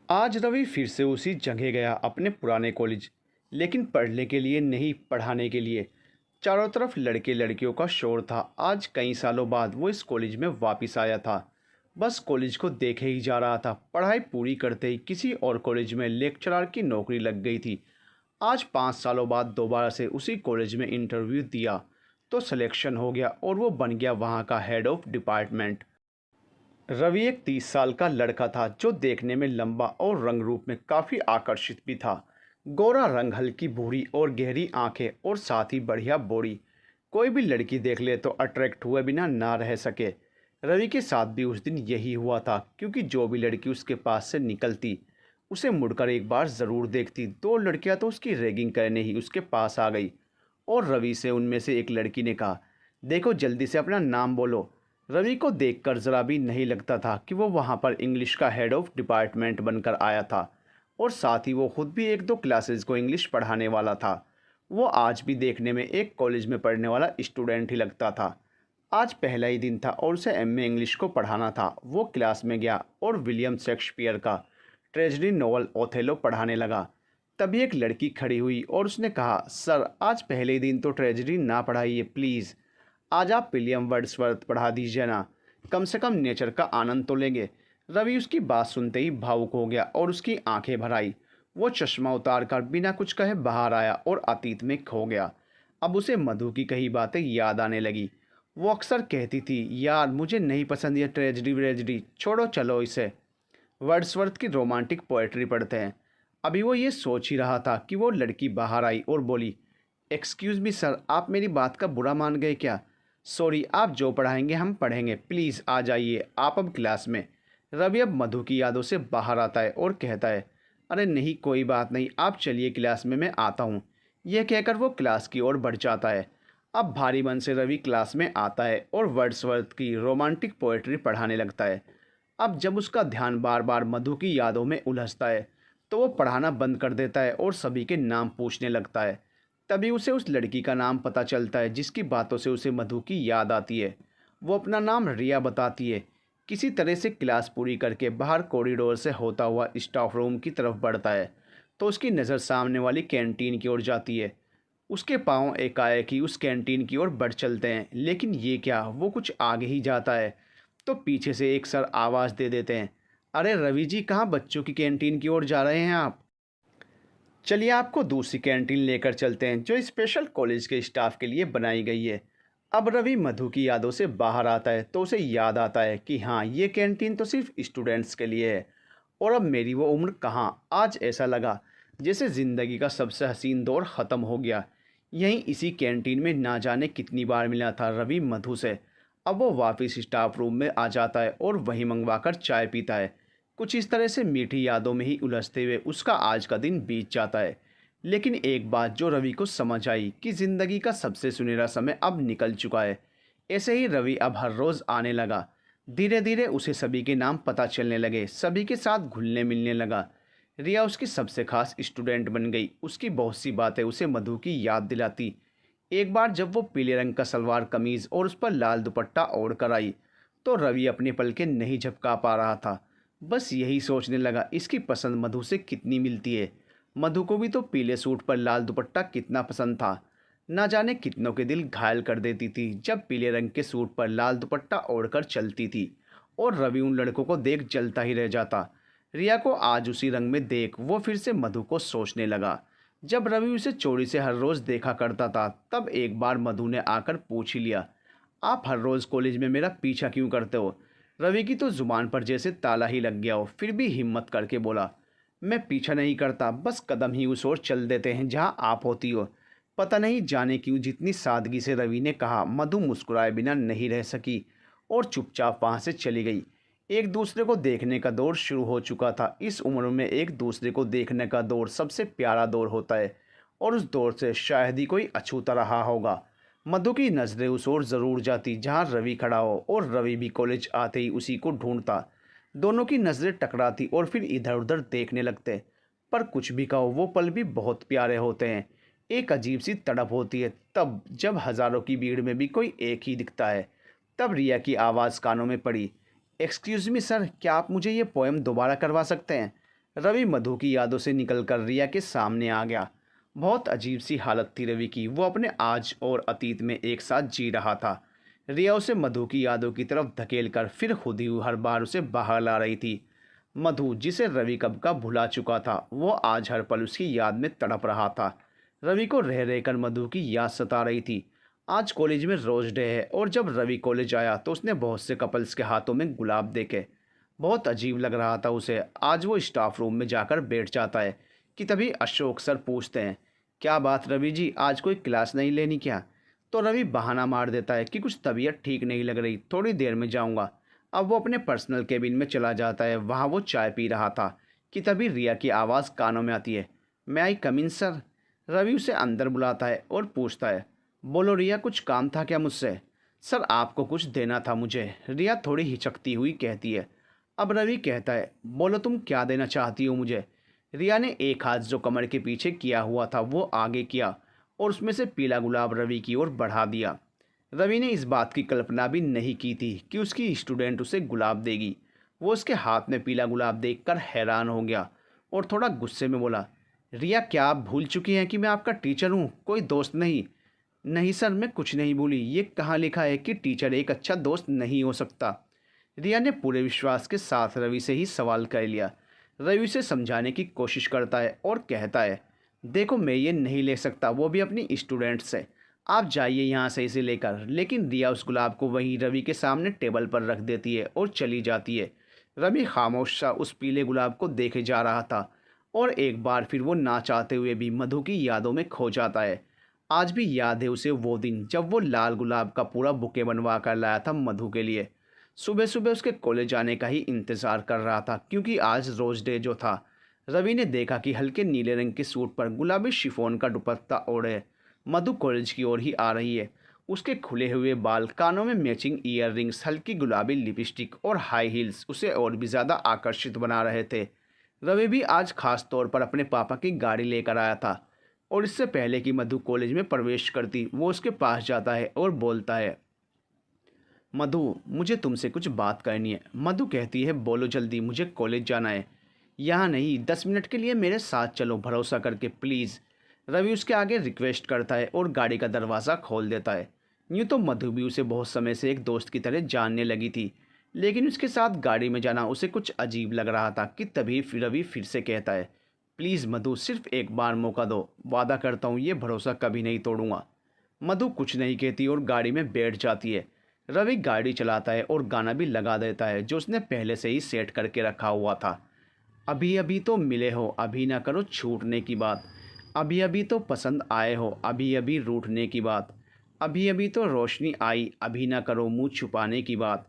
आज रवि फिर से उसी जगह गया, अपने पुराने कॉलेज। लेकिन पढ़ने के लिए नहीं, पढ़ाने के लिए। चारों तरफ लड़के लड़कियों का शोर था। आज कई सालों बाद वो इस कॉलेज में वापस आया था। बस कॉलेज को देखे ही जा रहा था। पढ़ाई पूरी करते ही किसी और कॉलेज में लेक्चरर की नौकरी लग गई थी। आज 5 सालों बाद दोबारा से उसी कॉलेज में इंटरव्यू दिया तो सिलेक्शन हो गया और वो बन गया वहाँ का हेड ऑफ डिपार्टमेंट। रवि एक 30 साल का लड़का था जो देखने में लंबा और रंग रूप में काफ़ी आकर्षित भी था। गोरा रंग, हल्की भूरी और गहरी आंखें और साथ ही बढ़िया बॉडी। कोई भी लड़की देख ले तो अट्रैक्ट हुए बिना ना रह सके। रवि के साथ भी उस दिन यही हुआ था, क्योंकि जो भी लड़की उसके पास से निकलती उसे मुड़कर एक बार ज़रूर देखती। दो लड़कियां तो उसकी रैगिंग करने ही उसके पास आ गई और रवि से उनमें से एक लड़की ने कहा, देखो जल्दी से अपना नाम बोलो। रवि को देखकर ज़रा भी नहीं लगता था कि वो वहाँ पर इंग्लिश का हेड ऑफ डिपार्टमेंट बनकर आया था, और साथ ही वो खुद भी एक दो क्लासेस को इंग्लिश पढ़ाने वाला था। वो आज भी देखने में एक कॉलेज में पढ़ने वाला स्टूडेंट ही लगता था। आज पहला ही दिन था और उसे एमए इंग्लिश को पढ़ाना था। वो क्लास में गया और विलियम शेक्सपियर का ट्रेजेडी नॉवल ओथेलो पढ़ाने लगा। तभी एक लड़की खड़ी हुई और उसने कहा, सर आज पहले ही दिन तो ट्रेजेडी ना पढ़ाइए प्लीज़। आज आप विलियम वर्ड्सवर्थ पढ़ा दीजिए ना, कम से कम नेचर का आनंद तो लेंगे। रवि उसकी बात सुनते ही भावुक हो गया और उसकी आंखें भर आई। वो चश्मा उतार कर बिना कुछ कहे बाहर आया और अतीत में खो गया। अब उसे मधु की कही बातें याद आने लगी। वो अक्सर कहती थी, यार मुझे नहीं पसंद ये ट्रेजेडी व्रेजेडी, छोड़ो चलो इसे, वर्ड्सवर्थ की रोमांटिक पोएट्री पढ़ते हैं। अभी वो ये सोच ही रहा था कि वो लड़की बाहर आई और बोली, एक्सक्यूज़ मी सर, आप मेरी बात का बुरा मान गए क्या? सॉरी, आप जो पढ़ाएंगे हम पढ़ेंगे, प्लीज़ आ जाइए आप अब क्लास में। रवि अब मधु की यादों से बाहर आता है और कहता है, अरे नहीं कोई बात नहीं, आप चलिए क्लास में, मैं आता हूँ। यह कहकर वो क्लास की ओर बढ़ जाता है। अब भारी मन से रवि क्लास में आता है और वर्ड्सवर्थ की रोमांटिक पोएट्री पढ़ाने लगता है। अब जब उसका ध्यान बार बार मधु की यादों में उलझता है तो वो पढ़ाना बंद कर देता है और सभी के नाम पूछने लगता है। तभी उसे उस लड़की का नाम पता चलता है जिसकी बातों से उसे मधु की याद आती है। वो अपना नाम रिया बताती है। किसी तरह से क्लास पूरी करके बाहर कॉरिडोर से होता हुआ स्टाफ रूम की तरफ बढ़ता है तो उसकी नज़र सामने वाली कैंटीन की ओर जाती है। उसके पाँव एकाएक ही उस कैंटीन की ओर बढ़ चलते हैं, लेकिन ये क्या, वो कुछ आगे ही जाता है तो पीछे से एक सर आवाज़ दे देते हैं, अरे रवि जी, कहाँ बच्चों की कैंटीन की ओर जा रहे हैं आप? चलिए आपको दूसरी कैंटीन लेकर चलते हैं जो स्पेशल कॉलेज के स्टाफ के लिए बनाई गई है। अब रवि मधु की यादों से बाहर आता है तो उसे याद आता है कि हाँ, ये कैंटीन तो सिर्फ स्टूडेंट्स के लिए है। और अब मेरी वो उम्र कहाँ। आज ऐसा लगा जैसे ज़िंदगी का सबसे हसीन दौर ख़त्म हो गया। यहीं इसी कैंटीन में ना जाने कितनी बार मिला था रवि मधु से। अब वो वापस स्टाफ रूम में आ जाता है और वहीं मंगवाकर चाय पीता है। कुछ इस तरह से मीठी यादों में ही उलझते हुए उसका आज का दिन बीत जाता है। लेकिन एक बात जो रवि को समझ आई कि ज़िंदगी का सबसे सुनहरा समय अब निकल चुका है। ऐसे ही रवि अब हर रोज़ आने लगा। धीरे धीरे उसे सभी के नाम पता चलने लगे, सभी के साथ घुलने मिलने लगा। रिया उसकी सबसे खास स्टूडेंट बन गई। उसकी बहुत सी बातें उसे मधु की याद दिलाती। एक बार जब वो पीले रंग का सलवार कमीज़ और उस पर लाल दुपट्टा ओढ़ कर आई तो रवि अपने पलके नहीं झपका पा रहा था। बस यही सोचने लगा, इसकी पसंद मधु से कितनी मिलती है। मधु को भी तो पीले सूट पर लाल दुपट्टा कितना पसंद था। ना जाने कितनों के दिल घायल कर देती थी जब पीले रंग के सूट पर लाल दुपट्टा ओढ़कर चलती थी, और रवि उन लड़कों को देख जलता ही रह जाता। रिया को आज उसी रंग में देख वो फिर से मधु को सोचने लगा। जब रवि उसे चोरी से हर रोज़ देखा करता था तब एक बार मधु ने आकर पूछ ही लिया, आप हर रोज़ कॉलेज में मेरा पीछा क्यों करते हो? रवि की तो ज़ुबान पर जैसे ताला ही लग गया हो, फिर भी हिम्मत करके बोला, मैं पीछा नहीं करता, बस कदम ही उस ओर चल देते हैं जहां आप होती हो। पता नहीं जाने क्यों जितनी सादगी से रवि ने कहा, मधु मुस्कुराए बिना नहीं रह सकी और चुपचाप वहां से चली गई। एक दूसरे को देखने का दौर शुरू हो चुका था। इस उम्र में एक दूसरे को देखने का दौर सबसे प्यारा दौर होता है और उस दौर से शायद ही कोई अछूता रहा होगा। मधु की नज़रें उस ओर ज़रूर जाती जहाँ रवि खड़ा हो, और रवि भी कॉलेज आते ही उसी को ढूंढता। दोनों की नज़रें टकराती और फिर इधर उधर देखने लगते। पर कुछ भी कहो, वो पल भी बहुत प्यारे होते हैं। एक अजीब सी तड़प होती है तब जब हज़ारों की भीड़ में भी कोई एक ही दिखता है। तब रिया की आवाज़ कानों में पड़ी, एक्सक्यूज़ मी सर, क्या आप मुझे ये पोएम दोबारा करवा सकते हैं? रवि मधु की यादों से निकलकर रिया के सामने आ गया। बहुत अजीब सी हालत थी रवि की। वो अपने आज और अतीत में एक साथ जी रहा था। रिया उसे मधु की यादों की तरफ धकेल कर फिर खुद ही हर बार उसे बाहर ला रही थी। मधु, जिसे रवि कब का भुला चुका था, वो आज हर पल उसकी याद में तड़प रहा था। रवि को रह रहकर मधु की याद सता रही थी। आज कॉलेज में रोज डे है और जब रवि कॉलेज आया तो उसने बहुत से कपल्स के हाथों में गुलाब देखे। बहुत अजीब लग रहा था उसे। आज वो स्टाफ रूम में जाकर बैठ जाता है कि तभी अशोक सर पूछते हैं, क्या बात रवि जी, आज कोई क्लास नहीं लेनी क्या? तो रवि बहाना मार देता है कि कुछ तबीयत ठीक नहीं लग रही, थोड़ी देर में जाऊंगा। अब वो अपने पर्सनल केबिन में चला जाता है। वहाँ वो चाय पी रहा था कि तभी रिया की आवाज़ कानों में आती है, मैं आई कम इन सर? रवि उसे अंदर बुलाता है और पूछता है, बोलो रिया, कुछ काम था क्या मुझसे? सर, आपको कुछ देना था मुझे, रिया थोड़ी हिचकती हुई कहती है। अब रवि कहता है, बोलो तुम क्या देना चाहती हो मुझे? रिया ने एक हाथ जो कमर के पीछे किया हुआ था वो आगे किया और उसमें से पीला गुलाब रवि की ओर बढ़ा दिया। रवि ने इस बात की कल्पना भी नहीं की थी कि उसकी स्टूडेंट उसे गुलाब देगी। वो उसके हाथ में पीला गुलाब देखकर हैरान हो गया और थोड़ा गुस्से में बोला, रिया, क्या आप भूल चुकी हैं कि मैं आपका टीचर हूँ, कोई दोस्त नहीं? नहीं सर, मैं कुछ नहीं भूली। ये कहाँ लिखा है कि टीचर एक अच्छा दोस्त नहीं हो सकता? रिया ने पूरे विश्वास के साथ रवि से ही सवाल कर लिया। रवि उसे समझाने की कोशिश करता है और कहता है, देखो मैं ये नहीं ले सकता, वो भी अपनी स्टूडेंट से। आप जाइए यहाँ से इसे लेकर। लेकिन रिया उस गुलाब को वहीं रवि के सामने टेबल पर रख देती है और चली जाती है। रवि खामोश सा उस पीले गुलाब को देखे जा रहा था और एक बार फिर वो ना चाहते हुए भी मधु की यादों में खो जाता है। आज भी याद है उसे वो दिन जब वो लाल गुलाब का पूरा बुके बनवा कर लाया था मधु के लिए। सुबह सुबह उसके कॉलेज जाने का ही इंतज़ार कर रहा था क्योंकि आज रोज डे जो था। रवि ने देखा कि हल्के नीले रंग के सूट पर गुलाबी शिफॉन का दुपट्टा ओढ़े मधु कॉलेज की ओर ही आ रही है। उसके खुले हुए बाल, कानों में मैचिंग ईयर रिंग्स, हल्की गुलाबी लिपस्टिक और हाई हील्स उसे और भी ज़्यादा आकर्षित बना रहे थे। रवि भी आज खास तौर पर अपने पापा की गाड़ी लेकर आया था और इससे पहले कि मधु कॉलेज में प्रवेश करती वो उसके पास जाता है और बोलता है, मधु, मुझे तुमसे कुछ बात करनी है। मधु कहती है, बोलो जल्दी, मुझे कॉलेज जाना है। यहाँ नहीं, 10 मिनट के लिए मेरे साथ चलो, भरोसा करके प्लीज़। रवि उसके आगे रिक्वेस्ट करता है और गाड़ी का दरवाज़ा खोल देता है। यूँ तो मधु भी उसे बहुत समय से एक दोस्त की तरह जानने लगी थी, लेकिन उसके साथ गाड़ी में जाना उसे कुछ अजीब लग रहा था कि तभी रवि फिर से कहता है, प्लीज़ मधु, सिर्फ एक बार मौका दो, वादा करता हूँ ये भरोसा कभी नहीं तोड़ूंगा। मधु कुछ नहीं कहती और गाड़ी में बैठ जाती है। रवि गाड़ी चलाता है और गाना भी लगा देता है जो उसने पहले से ही सेट करके रखा हुआ था। अभी अभी तो मिले हो, अभी ना करो छूटने की बात। अभी अभी तो पसंद आए हो, अभी अभी रूठने की बात। अभी अभी तो रोशनी आई, अभी ना करो मुंह छुपाने की बात।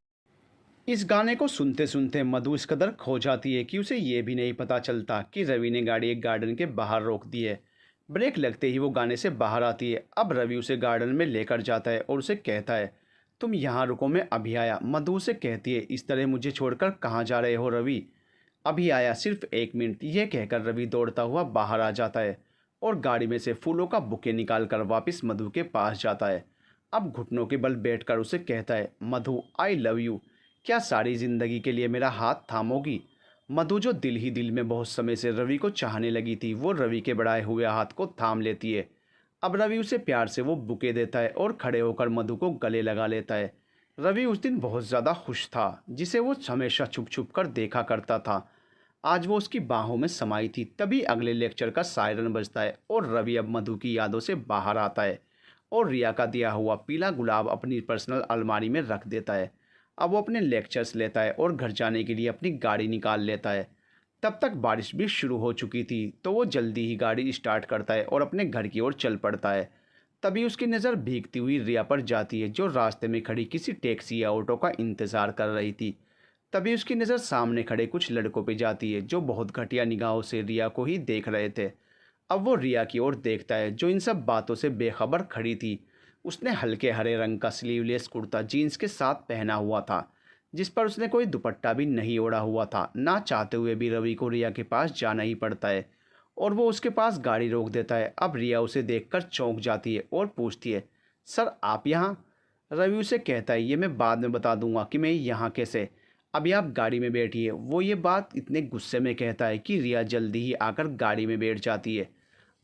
इस गाने को सुनते सुनते मधु इस कदर खो जाती है कि उसे ये भी नहीं पता चलता कि रवि ने गाड़ी एक गार्डन के बाहर रोक दी है। ब्रेक लगते ही वो गाने से बाहर आती है। अब रवि उसे गार्डन में लेकर जाता है और उसे कहता है, तुम यहाँ रुको, मैं अभी आया। मधु उसे कहती है, इस तरह मुझे छोड़कर कहाँ जा रहे हो रवि? अभी आया, सिर्फ 1 मिनट। यह कहकर रवि दौड़ता हुआ बाहर आ जाता है और गाड़ी में से फूलों का बुके निकालकर वापस मधु के पास जाता है। अब घुटनों के बल बैठकर उसे कहता है, मधु, आई लव यू। क्या सारी ज़िंदगी के लिए मेरा हाथ थामोगी? मधु, जो दिल ही दिल में बहुत समय से रवि को चाहने लगी थी, वो रवि के बढ़ाए हुए हाथ को थाम लेती है। अब रवि उसे प्यार से वो बुके देता है और खड़े होकर मधु को गले लगा लेता है। रवि उस दिन बहुत ज़्यादा खुश था, जिसे वो हमेशा छुप छुप कर देखा करता था। आज वो उसकी बाहों में समाई थी। तभी अगले लेक्चर का सायरन बजता है और रवि अब मधु की यादों से बाहर आता है और रिया का दिया हुआ पीला गुलाब अपनी पर्सनल अलमारी में रख देता है। अब वो अपने लेक्चर्स लेता है और घर जाने के लिए अपनी गाड़ी निकाल लेता है। तब तक बारिश भी शुरू हो चुकी थी तो वो जल्दी ही गाड़ी स्टार्ट करता है और अपने घर की ओर चल पड़ता है। तभी उसकी नज़र भीगती हुई रिया पर जाती है जो रास्ते में खड़ी किसी टैक्सी या ऑटो का इंतज़ार कर रही थी। तभी उसकी नज़र सामने खड़े कुछ लड़कों पे जाती है जो बहुत घटिया निगाहों से रिया को ही देख रहे थे। अब वो रिया की ओर देखता है जो इन सब बातों से बेखबर खड़ी थी। उसने हल्के हरे रंग का स्लीवलेस कुर्ता जीन्स के साथ पहना हुआ था जिस पर उसने कोई दुपट्टा भी नहीं ओढ़ा हुआ था। ना चाहते हुए भी रवि को रिया के पास जाना ही पड़ता है और वो उसके पास गाड़ी रोक देता है। अब रिया उसे देखकर चौंक जाती है और पूछती है, सर आप यहाँ? रवि उसे कहता है, ये मैं बाद में बता दूंगा कि मैं यहाँ कैसे। अभी आप गाड़ी में बैठिए। वो ये बात इतने गुस्से में कहता है कि रिया जल्दी ही आकर गाड़ी में बैठ जाती है।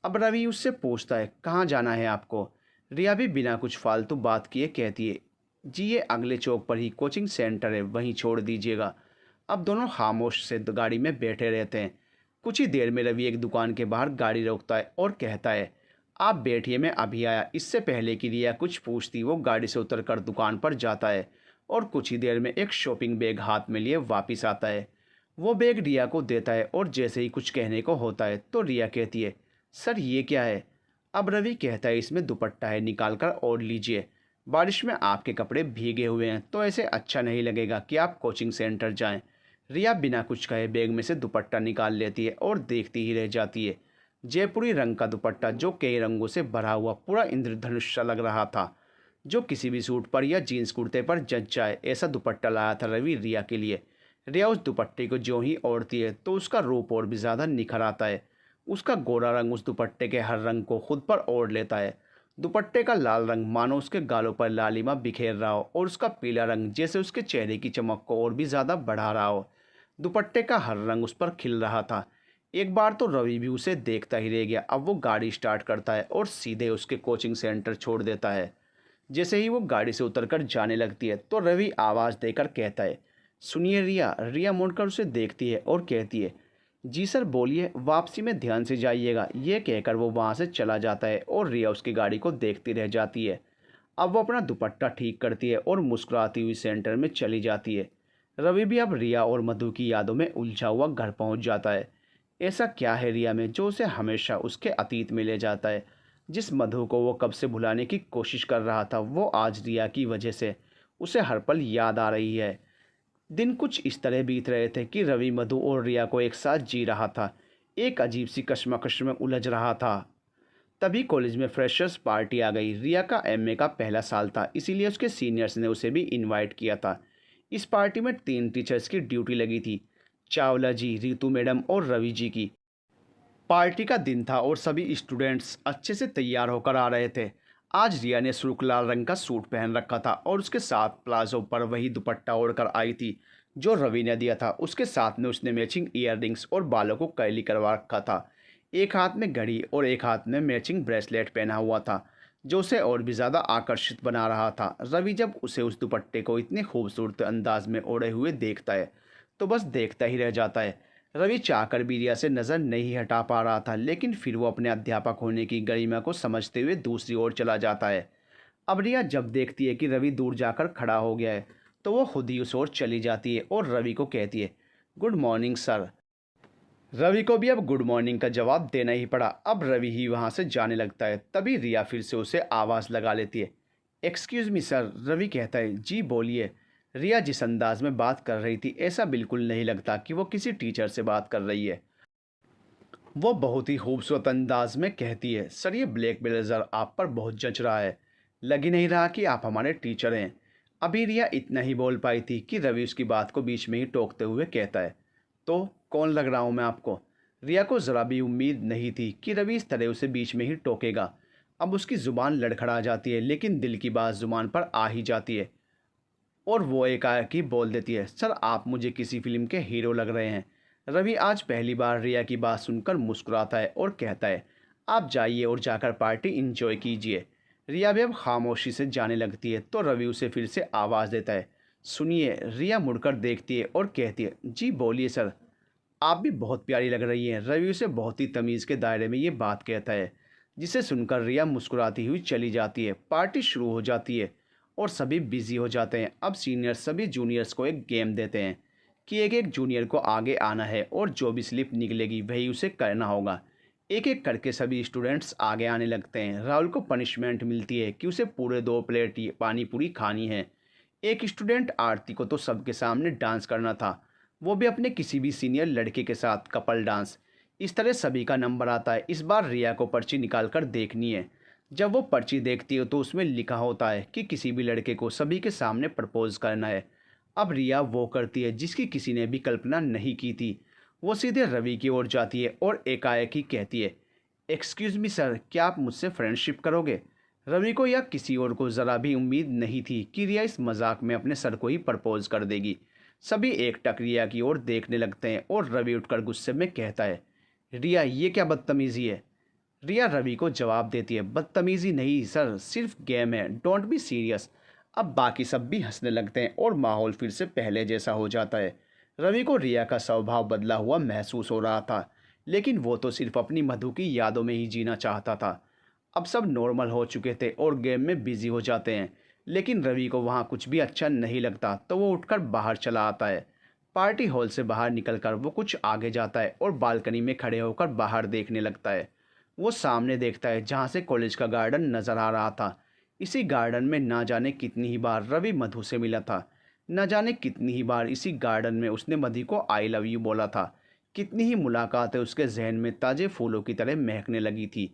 अब रवि उससे पूछता है, कहाँ जाना है आपको? रिया भी बिना कुछ फालतू बात किए कहती है, जी ये अगले चौक पर ही कोचिंग सेंटर है, वहीं छोड़ दीजिएगा। अब दोनों खामोश से गाड़ी में बैठे रहते हैं। कुछ ही देर में रवि एक दुकान के बाहर गाड़ी रोकता है और कहता है, आप बैठिए, मैं अभी आया। इससे पहले कि रिया कुछ पूछती वो गाड़ी से उतरकर दुकान पर जाता है और कुछ ही देर में एक शॉपिंग बैग हाथ में लिए वापस आता है। वो बैग रिया को देता है और जैसे ही कुछ कहने को होता है तो रिया कहती है, सर ये क्या है? अब रवि कहता है, इसमें दुपट्टा है, निकाल कर ओढ़ लीजिए। बारिश में आपके कपड़े भीगे हुए हैं तो ऐसे अच्छा नहीं लगेगा कि आप कोचिंग सेंटर जाएं। रिया बिना कुछ कहे बैग में से दुपट्टा निकाल लेती है और देखती ही रह जाती है। जयपुरी रंग का दुपट्टा जो कई रंगों से भरा हुआ पूरा इंद्रधनुष सा लग रहा था, जो किसी भी सूट पर या जीन्स कुर्ते पर जच जाए, ऐसा दुपट्टा लाया था रवि रिया के लिए। रिया उस दुपट्टे को ज्यों ही ओढ़ती है तो उसका रूप और भी ज़्यादा निखर आता है। उसका गोरा रंग उस दुपट्टे के हर रंग को खुद पर ओढ़ लेता है। दुपट्टे का लाल रंग मानो उसके गालों पर लालिमा बिखेर रहा हो और उसका पीला रंग जैसे उसके चेहरे की चमक को और भी ज़्यादा बढ़ा रहा हो। दुपट्टे का हर रंग उस पर खिल रहा था। एक बार तो रवि भी उसे देखता ही रह गया। अब वो गाड़ी स्टार्ट करता है और सीधे उसके कोचिंग सेंटर छोड़ देता है। जैसे ही वो गाड़ी से उतरकर जाने लगती है तो रवि आवाज़ देकर कहता है, सुनिए रिया। रिया मुड़कर उसे देखती है और कहती है, जी सर बोलिए, वापसी में ध्यान से जाइएगा। ये कहकर वो वहाँ से चला जाता है और रिया उसकी गाड़ी को देखती रह जाती है। अब वो अपना दुपट्टा ठीक करती है और मुस्कुराती हुई सेंटर में चली जाती है। रवि भी अब रिया और मधु की यादों में उलझा हुआ घर पहुँच जाता है। ऐसा क्या है रिया में जो उसे हमेशा उसके अतीत में ले जाता है? जिस मधु को वो कब से भुलाने की कोशिश कर रहा था, वो आज रिया की वजह से उसे हर पल याद आ रही है। दिन कुछ इस तरह बीत रहे थे कि रवि मधु और रिया को एक साथ जी रहा था, एक अजीब सी कश्मकश में उलझ रहा था। तभी कॉलेज में फ्रेशर्स पार्टी आ गई। रिया का एमए का पहला साल था, इसीलिए उसके सीनियर्स ने उसे भी इनवाइट किया था। इस पार्टी में 3 टीचर्स की ड्यूटी लगी थी, चावला जी, रितु मैडम और रवि जी की। पार्टी का दिन था और सभी स्टूडेंट्स अच्छे से तैयार होकर आ रहे थे। आज रिया ने सुर्ख लाल रंग का सूट पहन रखा था और उसके साथ प्लाजो पर वही दुपट्टा ओढ़कर आई थी जो रवि ने दिया था। उसके साथ में उसने मैचिंग ईयररिंग्स और बालों को कर्ली करवा रखा था। एक हाथ में घड़ी और एक हाथ में मैचिंग ब्रेसलेट पहना हुआ था जो उसे और भी ज़्यादा आकर्षित बना रहा था। रवि जब उसे उस दुपट्टे को इतने खूबसूरत अंदाज में ओढ़े हुए देखता है तो बस देखता ही रह जाता है। रवि चाहकर भी रिया से नज़र नहीं हटा पा रहा था, लेकिन फिर वो अपने अध्यापक होने की गरिमा को समझते हुए दूसरी ओर चला जाता है। अब रिया जब देखती है कि रवि दूर जाकर खड़ा हो गया है तो वो खुद ही उस ओर चली जाती है और रवि को कहती है, गुड मॉर्निंग सर। रवि को भी अब गुड मॉर्निंग का जवाब देना ही पड़ा। अब रवि ही वहाँ से जाने लगता है। तभी रिया फिर से उसे आवाज़ लगा लेती है, एक्सक्यूज़ मी सर। रवि कहता है, जी बोलिए। रिया जिस अंदाज में बात कर रही थी ऐसा बिल्कुल नहीं लगता कि वो किसी टीचर से बात कर रही है। वो बहुत ही खूबसूरत अंदाज में कहती है, सर ये ब्लैक ब्लेजर आप पर बहुत जच रहा है, लग ही नहीं रहा कि आप हमारे टीचर हैं। अभी रिया इतना ही बोल पाई थी कि रवि उसकी बात को बीच में ही टोकते हुए कहता है, तो कौन लग रहा हूँ मैं आपको? रिया को ज़रा भी उम्मीद नहीं थी कि रवि इस तरह उसे बीच में ही टोकेगा। अब उसकी ज़ुबान लड़खड़ा जाती है, लेकिन दिल की बात ज़ुबान पर आ ही जाती है और वो एकाएक ही बोल देती है, सर आप मुझे किसी फिल्म के हीरो लग रहे हैं। रवि आज पहली बार रिया की बात सुनकर मुस्कुराता है और कहता है, आप जाइए और जाकर पार्टी इंजॉय कीजिए। रिया भी अब खामोशी से जाने लगती है तो रवि उसे फिर से आवाज़ देता है, सुनिए। रिया मुड़कर देखती है और कहती है, जी बोलिए सर, आप भी बहुत प्यारी लग रही हैं। रवि उसे बहुत ही तमीज़ के दायरे में ये बात कहता है, जिसे सुनकर रिया मुस्कुराती हुई चली जाती है। पार्टी शुरू हो जाती है और सभी बिजी हो जाते हैं। अब सीनियर सभी जूनियर्स को एक गेम देते हैं कि एक एक जूनियर को आगे आना है और जो भी स्लिप निकलेगी वही उसे करना होगा। एक एक करके सभी स्टूडेंट्स आगे आने लगते हैं। राहुल को पनिशमेंट मिलती है कि उसे पूरे 2 प्लेट पानी पूरी खानी है। एक स्टूडेंट आरती को तो सबके सामने डांस करना था, वो भी अपने किसी भी सीनियर लड़के के साथ कपल डांस। इस तरह सभी का नंबर आता है। इस बार रिया को पर्ची निकाल कर देखनी है। जब वो पर्ची देखती है तो उसमें लिखा होता है कि किसी भी लड़के को सभी के सामने प्रपोज करना है। अब रिया वो करती है जिसकी किसी ने भी कल्पना नहीं की थी। वो सीधे रवि की ओर जाती है और एकाएक ही कहती है, एक्सक्यूज़ मी सर, क्या आप मुझसे फ्रेंडशिप करोगे? रवि को या किसी और को ज़रा भी उम्मीद नहीं थी कि रिया इस मजाक में अपने सर को ही प्रपोज कर देगी। सभी एकटक रिया की ओर देखने लगते हैं और रवि उठकर गुस्से में कहता है, रिया ये क्या बदतमीज़ी है। रिया रवि को जवाब देती है, बदतमीज़ी नहीं सर, सिर्फ गेम है, डोंट बी सीरियस। अब बाकी सब भी हंसने लगते हैं और माहौल फिर से पहले जैसा हो जाता है। रवि को रिया का स्वभाव बदला हुआ महसूस हो रहा था, लेकिन वो तो सिर्फ अपनी मधु की यादों में ही जीना चाहता था। अब सब नॉर्मल हो चुके थे और गेम में बिजी हो जाते हैं, लेकिन रवि को वहाँ कुछ भी अच्छा नहीं लगता, तो वो उठकर बाहर चला आता है। पार्टी हॉल से बाहर निकलकर वो कुछ आगे जाता है और बालकनी में खड़े होकर बाहर देखने लगता है। वो सामने देखता है जहाँ से कॉलेज का गार्डन नज़र आ रहा था। इसी गार्डन में ना जाने कितनी ही बार रवि मधु से मिला था। न जाने कितनी ही बार इसी गार्डन में उसने मधु को आई लव यू बोला था। कितनी ही मुलाकातें उसके जहन में ताज़े फूलों की तरह महकने लगी थी।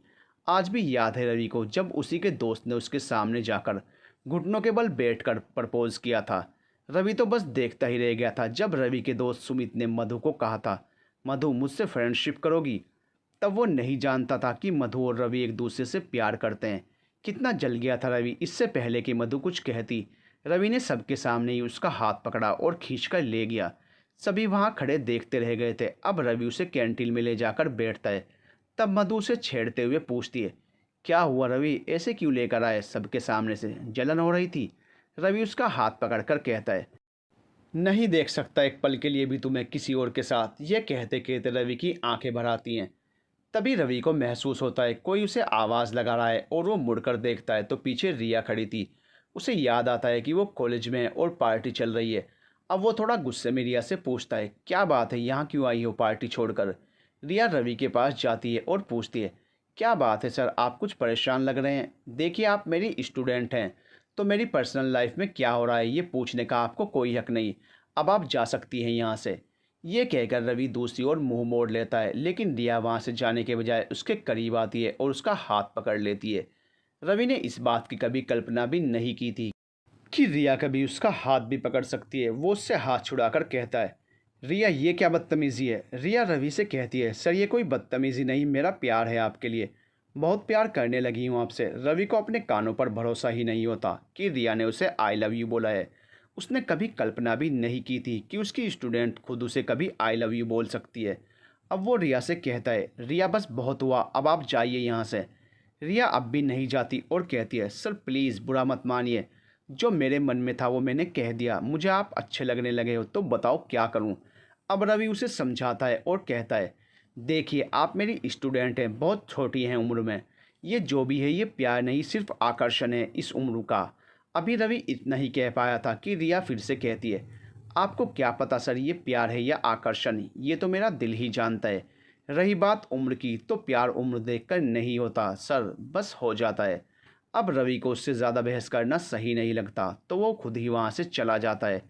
आज भी याद है रवि को, जब उसी के दोस्त ने उसके सामने जाकर घुटनों के बल बैठकर प्रपोज किया था। रवि तो बस देखता ही रह गया था। जब रवि के दोस्त सुमित ने मधु को कहा था, मधु मुझसे फ्रेंडशिप करोगी, तब वो नहीं जानता था कि मधु और रवि एक दूसरे से प्यार करते हैं। कितना जल गया था रवि। इससे पहले कि मधु कुछ कहती, रवि ने सबके सामने ही उसका हाथ पकड़ा और खींचकर ले गया। सभी वहाँ खड़े देखते रह गए थे। अब रवि उसे कैंटीन में ले जाकर बैठता है। तब मधु उसे छेड़ते हुए पूछती है, क्या हुआ रवि, ऐसे क्यों लेकर आए सबके सामने से, जलन हो रही थी। रवि उसका हाथ पकड़कर कहता है, नहीं देख सकता एक पल के लिए भी तुम्हें किसी और के साथ। यह कहते कहते रवि की आंखें भर आती हैं। तभी रवि को महसूस होता है कोई उसे आवाज़ लगा रहा है और वो मुड़कर देखता है तो पीछे रिया खड़ी थी। उसे याद आता है कि वो कॉलेज में है और पार्टी चल रही है। अब वो थोड़ा गुस्से में रिया से पूछता है, क्या बात है, यहाँ क्यों आई हो पार्टी छोड़कर। रिया रवि के पास जाती है और पूछती है, क्या बात है सर, आप कुछ परेशान लग रहे हैं। देखिए आप मेरी स्टूडेंट हैं, तो मेरी पर्सनल लाइफ में क्या हो रहा है ये पूछने का आपको कोई हक नहीं। अब आप जा सकती हैं यहाँ से। ये कहकर रवि दूसरी ओर मुंह मोड़ लेता है, लेकिन रिया वहाँ से जाने के बजाय उसके करीब आती है और उसका हाथ पकड़ लेती है। रवि ने इस बात की कभी कल्पना भी नहीं की थी कि रिया कभी उसका हाथ भी पकड़ सकती है। वो उससे हाथ छुड़ाकर कहता है, रिया ये क्या बदतमीज़ी है। रिया रवि से कहती है, सर ये कोई बदतमीज़ी नहीं, मेरा प्यार है आपके लिए, बहुत प्यार करने लगी हूँ आपसे। रवि को अपने कानों पर भरोसा ही नहीं होता कि रिया ने उसे आई लव यू बोला है। उसने कभी कल्पना भी नहीं की थी कि उसकी स्टूडेंट खुद उसे कभी आई लव यू बोल सकती है। अब वो रिया से कहता है, रिया बस बहुत हुआ, अब आप जाइए यहाँ से। रिया अब भी नहीं जाती और कहती है, सर प्लीज़ बुरा मत मानिए, जो मेरे मन में था वो मैंने कह दिया, मुझे आप अच्छे लगने लगे हो तो बताओ क्या करूँ। अब रवि उसे समझाता है और कहता है, देखिए आप मेरी स्टूडेंट हैं, बहुत छोटी हैं उम्र में, ये जो भी है ये प्यार नहीं सिर्फ आकर्षण है इस उम्र का। अभी रवि इतना ही कह पाया था कि रिया फिर से कहती है, आपको क्या पता सर ये प्यार है या आकर्षण, ये तो मेरा दिल ही जानता है। रही बात उम्र की, तो प्यार उम्र देखकर नहीं होता सर, बस हो जाता है। अब रवि को उससे ज़्यादा बहस करना सही नहीं लगता, तो वो खुद ही वहाँ से चला जाता है।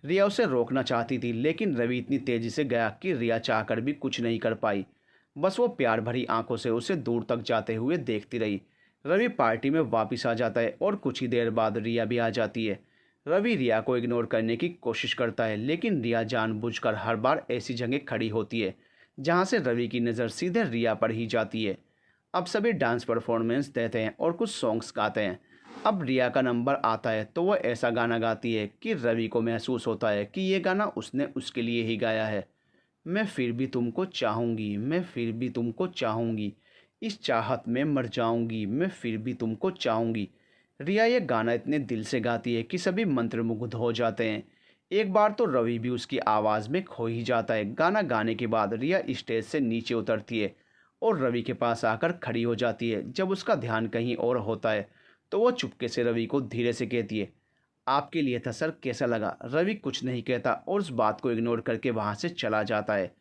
रिया उसे रोकना चाहती थी, लेकिन रवि इतनी तेज़ी से गया कि रिया चाहकर भी कुछ नहीं कर पाई। बस वो प्यार भरी आंखों से उसे दूर तक जाते हुए देखती रही। रवि पार्टी में वापस आ जाता है और कुछ ही देर बाद रिया भी आ जाती है। रवि रिया को इग्नोर करने की कोशिश करता है, लेकिन रिया जानबूझकर हर बार ऐसी जगह खड़ी होती है जहाँ से रवि की नज़र सीधे रिया पर ही जाती है। अब सभी डांस परफॉर्मेंस देते हैं और कुछ सॉन्ग्स गाते हैं। अब रिया का नंबर आता है तो वह ऐसा गाना गाती है कि रवि को महसूस होता है कि ये गाना उसने उसके लिए ही गाया है। मैं फिर भी तुमको चाहूँगी, मैं फिर भी तुमको चाहूँगी, इस चाहत में मर जाऊँगी, मैं फिर भी तुमको चाहूँगी। रिया ये गाना इतने दिल से गाती है कि सभी मंत्रमुग्ध हो जाते हैं। एक बार तो रवि भी उसकी आवाज़ में खो ही जाता है। गाना गाने के बाद रिया स्टेज से नीचे उतरती है और रवि के पास आकर खड़ी हो जाती है। जब उसका ध्यान कहीं और होता है तो वो चुपके से रवि को धीरे से कहती है, आपके लिए था सर, कैसा लगा। रवि कुछ नहीं कहता और उस बात को इग्नोर करके वहाँ से चला जाता है।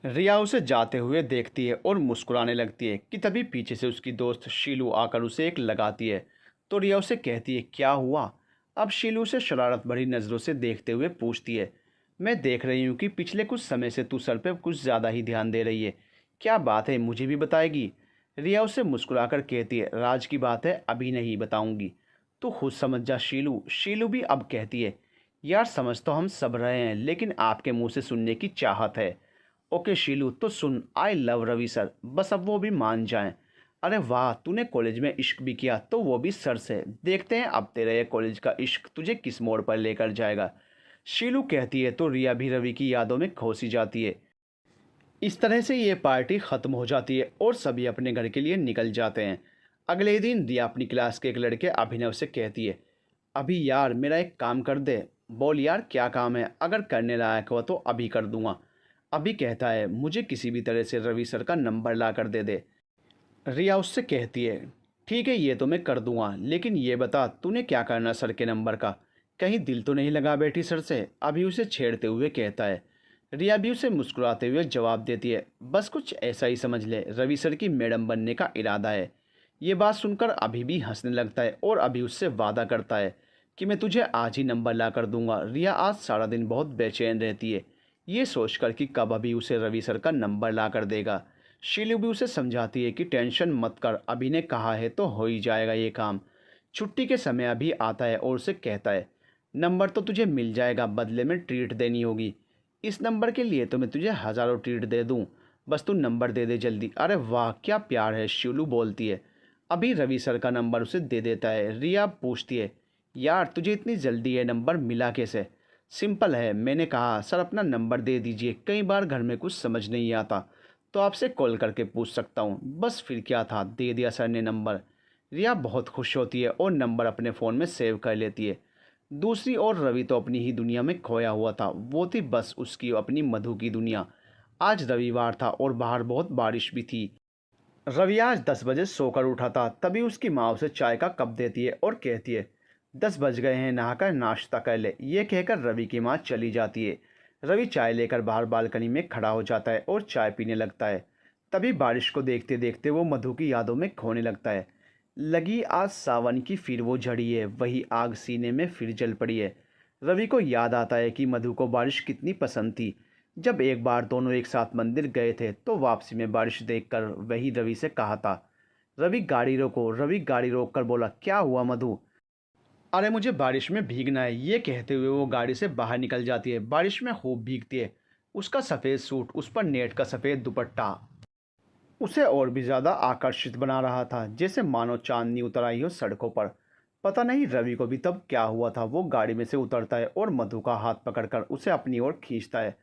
रिया उसे जाते हुए देखती है और मुस्कुराने लगती है कि तभी पीछे से उसकी दोस्त शीलू आकर उसे एक लगाती है। तो रिया उसे कहती है, क्या हुआ। अब शीलू उसे शरारत भरी नज़रों से देखते हुए पूछती है, मैं देख रही हूँ कि पिछले कुछ समय से तू सर पे कुछ ज़्यादा ही ध्यान दे रही है, क्या बात है मुझे भी बताएगी। रिया उसे मुस्कुराकर कहती है, राज की बात है, अभी नहीं बताऊंगी, तो खुद समझ जा शीलू। शीलू भी अब कहती है, यार समझ तो हम सब रहे हैं, लेकिन आपके मुंह से सुनने की चाहत है। ओके शीलू तो सुन, आई लव रवि सर, बस अब वो भी मान जाएं। अरे वाह, तूने कॉलेज में इश्क भी किया, तो वो भी सर से। देखते हैं अब तेरा ये कॉलेज का इश्क तुझे किस मोड़ पर लेकर जाएगा। शीलू कहती है तो रिया भी रवि की यादों में खो सी जाती है। इस तरह से ये पार्टी ख़त्म हो जाती है और सभी अपने घर के लिए निकल जाते हैं। अगले दिन रिया अपनी क्लास के एक लड़के अभिनव से कहती है, अभी यार मेरा एक काम कर दे। बोल यार क्या काम है, अगर करने लायक हो तो अभी कर दूंगा। अभी कहता है, मुझे किसी भी तरह से रवि सर का नंबर ला कर दे दे। रिया उससे कहती है, ठीक है ये तो मैं कर दूंगा, लेकिन ये बता तूने क्या करना सर के नंबर का, कहीं दिल तो नहीं लगा बैठी सर से। अभी उसे छेड़ते हुए कहता है। रिया भी उसे मुस्कुराते हुए जवाब देती है, बस कुछ ऐसा ही समझ ले, रवि सर की मैडम बनने का इरादा है। ये बात सुनकर अभी भी हंसने लगता है और अभी उससे वादा करता है कि मैं तुझे आज ही नंबर ला कर दूंगा। रिया आज सारा दिन बहुत बेचैन रहती है, ये सोचकर कि कब अभी उसे रवि सर का नंबर ला कर देगा। शीलू भी उसे समझाती है कि टेंशन मत कर, अभी ने कहा है तो हो ही जाएगा ये काम। छुट्टी के समय अभी आता है और उसे कहता है, नंबर तो तुझे मिल जाएगा, बदले में ट्रीट देनी होगी। इस नंबर के लिए तो मैं तुझे हज़ारों ट्रीट दे दूँ, बस तू नंबर दे दे जल्दी। अरे वाह क्या प्यार है, शीलू बोलती है। अभी रवि सर का नंबर उसे दे देता है। रिया पूछती है, यार तुझे इतनी जल्दी है, नंबर मिला कैसे? सिंपल है, मैंने कहा सर अपना नंबर दे दीजिए, कई बार घर में कुछ समझ नहीं आता तो आपसे कॉल करके पूछ सकता हूँ, बस फिर क्या था, दे दिया सर ने नंबर। रिया बहुत खुश होती है और नंबर अपने फ़ोन में सेव कर लेती है। दूसरी ओर रवि तो अपनी ही दुनिया में खोया हुआ था, वो थी बस उसकी अपनी मधु की दुनिया। आज रविवार था और बाहर बहुत बारिश भी थी। रवि आज 10 बजे सोकर उठा था, तभी उसकी माँ उसे चाय का कप देती है और कहती है, 10 बज गए हैं, नहाकर नाश्ता कर ले। ये कहकर रवि की माँ चली जाती है। रवि चाय लेकर बाहर बालकनी में खड़ा हो जाता है और चाय पीने लगता है। तभी बारिश को देखते देखते वो मधु की यादों में खोने लगता है। लगी आज सावन की फिर वो झड़ी है, वही आग सीने में फिर जल पड़ी है। रवि को याद आता है कि मधु को बारिश कितनी पसंद थी। जब एक बार दोनों एक साथ मंदिर गए थे तो वापसी में बारिश देखकर वही रवि से कहा था, रवि गाड़ी रोको। रवि गाड़ी रोक कर बोला, क्या हुआ मधु? अरे मुझे बारिश में भीगना है। ये कहते हुए वो गाड़ी से बाहर निकल जाती है। बारिश में खूब भीगती है। उसका सफ़ेद सूट, उस पर नेट का सफ़ेद दुपट्टा उसे और भी ज़्यादा आकर्षित बना रहा था, जैसे मानो चांदनी उतर आई हो सड़कों पर। पता नहीं रवि को भी तब क्या हुआ था। वो गाड़ी में से उतरता है और मधु का हाथ पकड़कर उसे अपनी ओर खींचता है।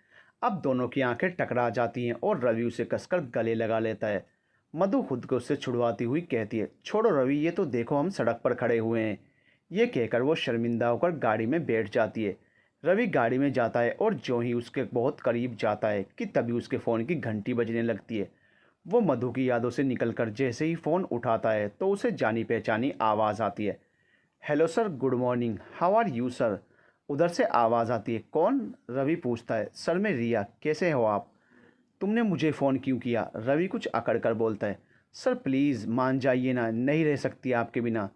अब दोनों की आंखें टकरा जाती हैं और रवि उसे कसकर गले लगा लेता है। मधु खुद को उससे छुड़वाती हुई कहती है, छोड़ो रवि, ये तो देखो हम सड़क पर खड़े हुए हैं। ये कहकर वो शर्मिंदा होकर गाड़ी में बैठ जाती है। रवि गाड़ी में जाता है और जो ही उसके बहुत करीब जाता है कि तभी उसके फ़ोन की घंटी बजने लगती है। वो मधु की यादों से निकलकर जैसे ही फ़ोन उठाता है तो उसे जानी पहचानी आवाज़ आती है। Hello sir, good morning, how are you sir? उधर से आवाज़ आती है। कौन? रवि पूछता है। सर मैं रिया, कैसे हो आप? तुमने मुझे फ़ोन क्यों किया? रवि कुछ अकड़ कर बोलता है। सर प्लीज़ मान जाइए ना, नहीं रह सकती आपके बिना।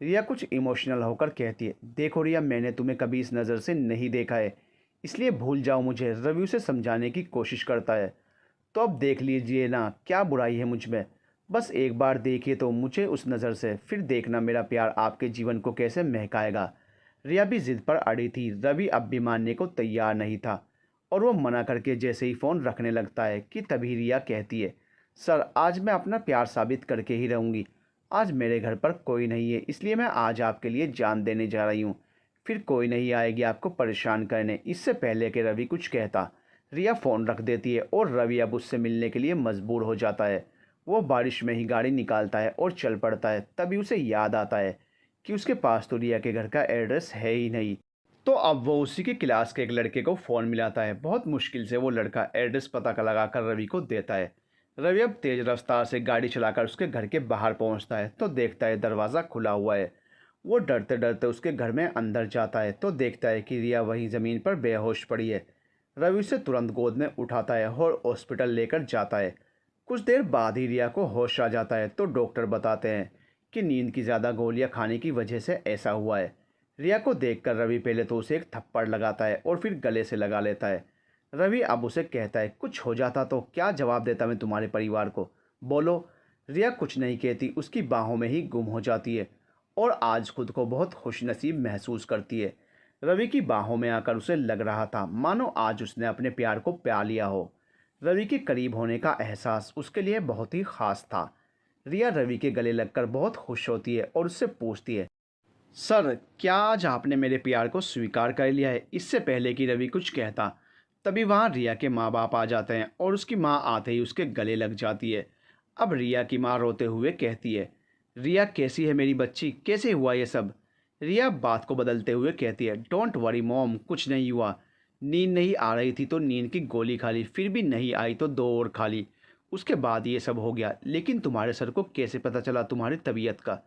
रिया कुछ इमोशनल होकर कहती है, देखो रिया, मैंने तुम्हें कभी इस नज़र से नहीं देखा है, इसलिए भूल जाओ मुझे। रवि उसे समझाने की कोशिश करता है। तो अब देख लीजिए ना, क्या बुराई है मुझ में? बस एक बार देखिए तो मुझे उस नज़र से, फिर देखना मेरा प्यार आपके जीवन को कैसे महकाएगा। रिया भी जिद पर अड़ी थी। रवि अब भी मानने को तैयार नहीं था और वो मना करके जैसे ही फ़ोन रखने लगता है कि तभी रिया कहती है, सर आज मैं अपना प्यार साबित करके ही रहूँगी। आज मेरे घर पर कोई नहीं है, इसलिए मैं आज आपके लिए जान देने जा रही हूँ। फिर कोई नहीं आएगी आपको परेशान करने। इससे पहले कि रवि कुछ कहता, रिया फ़ोन रख देती है और रवि अब उससे मिलने के लिए मजबूर हो जाता है। वो बारिश में ही गाड़ी निकालता है और चल पड़ता है। तभी उसे याद आता है कि उसके पास तो रिया के घर का एड्रेस है ही नहीं। तो अब वो उसी की क्लास के एक लड़के को फ़ोन मिलाता है। बहुत मुश्किल से वो लड़का एड्रेस पता लगा कर रवि को देता है। रवि अब तेज़ रफ्तार से गाड़ी चलाकर उसके घर के बाहर पहुंचता है तो देखता है दरवाज़ा खुला हुआ है। वो डरते डरते उसके घर में अंदर जाता है तो देखता है कि रिया वहीं ज़मीन पर बेहोश पड़ी है। रवि उसे तुरंत गोद में उठाता है और हॉस्पिटल लेकर जाता है। कुछ देर बाद ही रिया को होश आ जाता है तो डॉक्टर बताते हैं कि नींद की ज़्यादा गोलियां खाने की वजह से ऐसा हुआ है। रिया को देखकर रवि पहले तो उसे एक थप्पड़ लगाता है और फिर गले से लगा लेता है। रवि अब उसे कहता है, कुछ हो जाता तो क्या जवाब देता मैं तुम्हारे परिवार को? बोलो। रिया कुछ नहीं कहती, उसकी बाहों में ही गुम हो जाती है और आज खुद को बहुत खुशनसीब महसूस करती है। रवि की बाहों में आकर उसे लग रहा था मानो आज उसने अपने प्यार को प्या लिया हो। रवि के करीब होने का एहसास उसके लिए बहुत ही ख़ास था। रिया रवि के गले लगकर बहुत खुश होती है और उससे पूछती है, सर, क्या आज आपने मेरे प्यार को स्वीकार कर लिया है? इससे पहले कि रवि कुछ कहता, तभी वहाँ रिया के माँ-बाप आ जाते हैं और उसकी माँ आते ही उसके गले लग जाती है। अब रिया की माँ रोते हुए कहती है, "रिया कैसी है मेरी बच्ची? कैसे हुआ ये सब?" रिया बात को बदलते हुए कहती है, "डोंट वरी मॉम, कुछ नहीं हुआ। नींद नहीं आ रही थी तो नींद की गोली खा ली, फिर भी नहीं आई तो 2 और खा ली। उसके बाद ये सब हो गया। लेकिन तुम्हारे सर को कैसे पता चला तुम्हारी तबीयत का?"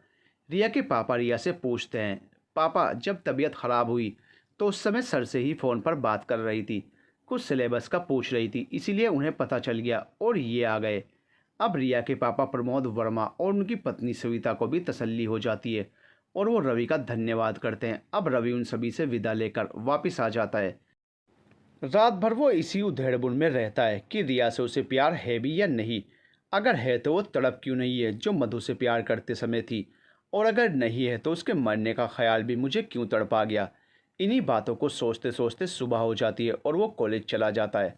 रिया के पापा रिया से पूछते हैं, "पापा, जब तबीयत ख़राब हुई तो उस समय सर से ही फ़ोन पर बात कर रही थी, कुछ सिलेबस का पूछ रही थी, इसीलिए उन्हें पता चल गया और ये आ गए।" अब रिया के पापा प्रमोद वर्मा और उनकी पत्नी सविता को भी तसल्ली हो जाती है और वो रवि का धन्यवाद करते हैं। अब रवि उन सभी से विदा लेकर वापस आ जाता है। रात भर वो इसी उधेड़बुन में रहता है कि रिया से उसे प्यार है भी या नहीं। अगर है तो वो तड़प क्यों नहीं है जो मधु से प्यार करते समय थी, और अगर नहीं है तो उसके मरने का ख्याल भी मुझे क्यों तड़पा गया। इन्हीं बातों को सोचते सोचते सुबह हो जाती है और वो कॉलेज चला जाता है।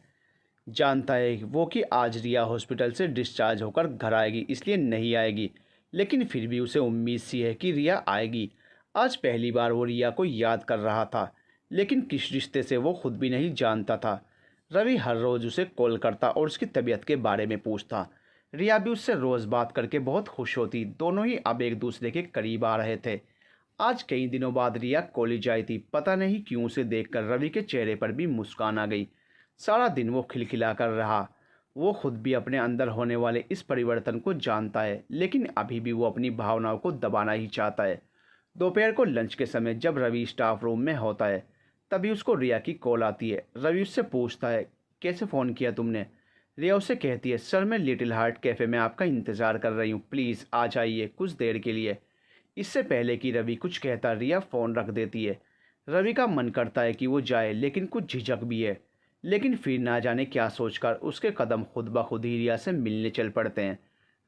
जानता है वो कि आज रिया हॉस्पिटल से डिस्चार्ज होकर घर आएगी, इसलिए नहीं आएगी, लेकिन फिर भी उसे उम्मीद सी है कि रिया आएगी। आज पहली बार वो रिया को याद कर रहा था, लेकिन किस रिश्ते से वो खुद भी नहीं जानता था। रवि हर रोज़ उसे कॉल करता और उसकी तबीयत के बारे में पूछता। रिया भी उससे रोज़ बात करके बहुत खुश होती। दोनों ही अब एक दूसरे के करीब आ रहे थे। आज कई दिनों बाद रिया कॉलेज आई थी। पता नहीं क्यों उसे देखकर रवि के चेहरे पर भी मुस्कान आ गई। सारा दिन वो खिलखिला कर रहा। वो खुद भी अपने अंदर होने वाले इस परिवर्तन को जानता है, लेकिन अभी भी वो अपनी भावनाओं को दबाना ही चाहता है। दोपहर को लंच के समय जब रवि स्टाफ रूम में होता है, तभी उसको रिया की कॉल आती है। रवि उससे पूछता है, "कैसे फ़ोन किया तुमने?" रिया उसे कहती है, "सर, मैं लिटिल हार्ट कैफ़े में आपका इंतज़ार कर रही हूँ, प्लीज़ आ जाइए कुछ देर के लिए।" इससे पहले कि रवि कुछ कहता, रिया फ़ोन रख देती है। रवि का मन करता है कि वो जाए, लेकिन कुछ झिझक भी है। लेकिन फिर ना जाने क्या सोचकर उसके कदम खुद ब खुद ही रिया से मिलने चल पड़ते हैं।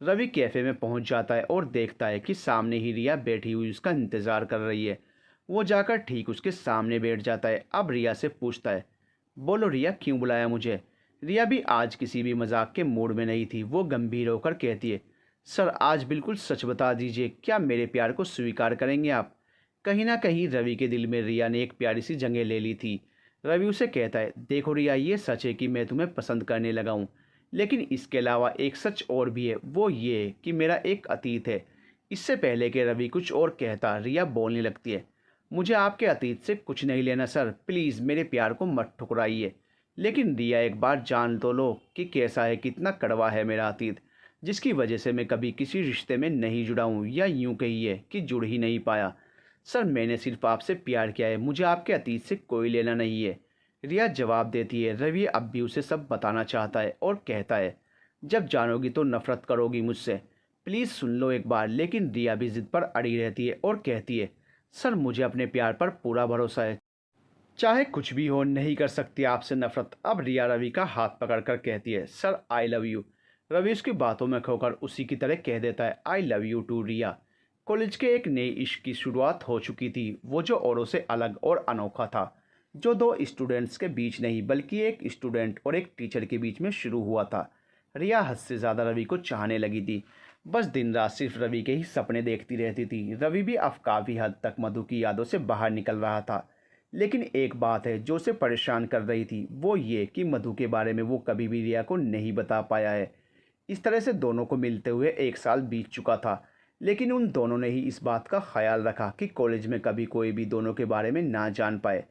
रवि कैफ़े में पहुंच जाता है और देखता है कि सामने ही रिया बैठी हुई उसका इंतज़ार कर रही है। वो जाकर ठीक उसके सामने बैठ जाता है। अब रिया से पूछता है, "बोलो रिया, क्यों बुलाया मुझे?" रिया भी आज किसी भी मजाक के मूड में नहीं थी। वो गंभीर होकर कहती है, "सर, आज बिल्कुल सच बता दीजिए, क्या मेरे प्यार को स्वीकार करेंगे आप?" कहीं ना कहीं रवि के दिल में रिया ने एक प्यारी सी जगह ले ली थी। रवि उसे कहता है, "देखो रिया, ये सच है कि मैं तुम्हें पसंद करने लगा हूँ, लेकिन इसके अलावा एक सच और भी है, वो ये है कि मेरा एक अतीत है।" इससे पहले कि रवि कुछ और कहता, रिया बोलने लगती है, "मुझे आपके अतीत से कुछ नहीं लेना सर, प्लीज़ मेरे प्यार को मत ठुकराइए।" लेकिन रिया, एक बार जान तो लो कि कैसा है, कितना कड़वा है मेरा अतीत, जिसकी वजह से मैं कभी किसी रिश्ते में नहीं जुड़ा हूँ, या यूँ कहिए कि जुड़ ही नहीं पाया। सर, मैंने सिर्फ आपसे प्यार किया है, मुझे आपके अतीत से कोई लेना नहीं है। रिया जवाब देती है। रवि अब भी उसे सब बताना चाहता है और कहता है, "जब जानोगी तो नफरत करोगी मुझसे, प्लीज़ सुन लो एक बार।" लेकिन रिया भी जिद पर अड़ी रहती है और कहती है, "सर, मुझे अपने प्यार पर पूरा भरोसा है, चाहे कुछ भी हो, नहीं कर सकती आपसे नफरत।" अब रिया रवि का हाथ पकड़कर कहती है, "sir, I love you." Ravi उसकी बातों में खोकर उसी की तरह कह देता है, "I love you too Riya." College के एक नए इश्क की शुरुआत हो चुकी थी, वो जो औरों से अलग और अनोखा था, जो दो स्टूडेंट्स के बीच नहीं बल्कि एक स्टूडेंट और एक टीचर के बीच में शुरू हुआ था। रिया हद से ज़्यादा रवि को चाहने लगी थी। बस दिन रात सिर्फ रवि के ही सपने देखती रहती थी। रवि भी अब काफ़ी हद तक मधु की यादों से बाहर निकल रहा था। लेकिन एक बात है जो उसे परेशान कर रही थी, वो ये कि मधु के बारे में वो कभी भी रिया को नहीं बता पाया है। इस तरह से दोनों को मिलते हुए 1 साल बीत चुका था, लेकिन उन दोनों ने ही इस बात का ख्याल रखा कि कॉलेज में कभी कोई भी दोनों के बारे में ना जान पाए।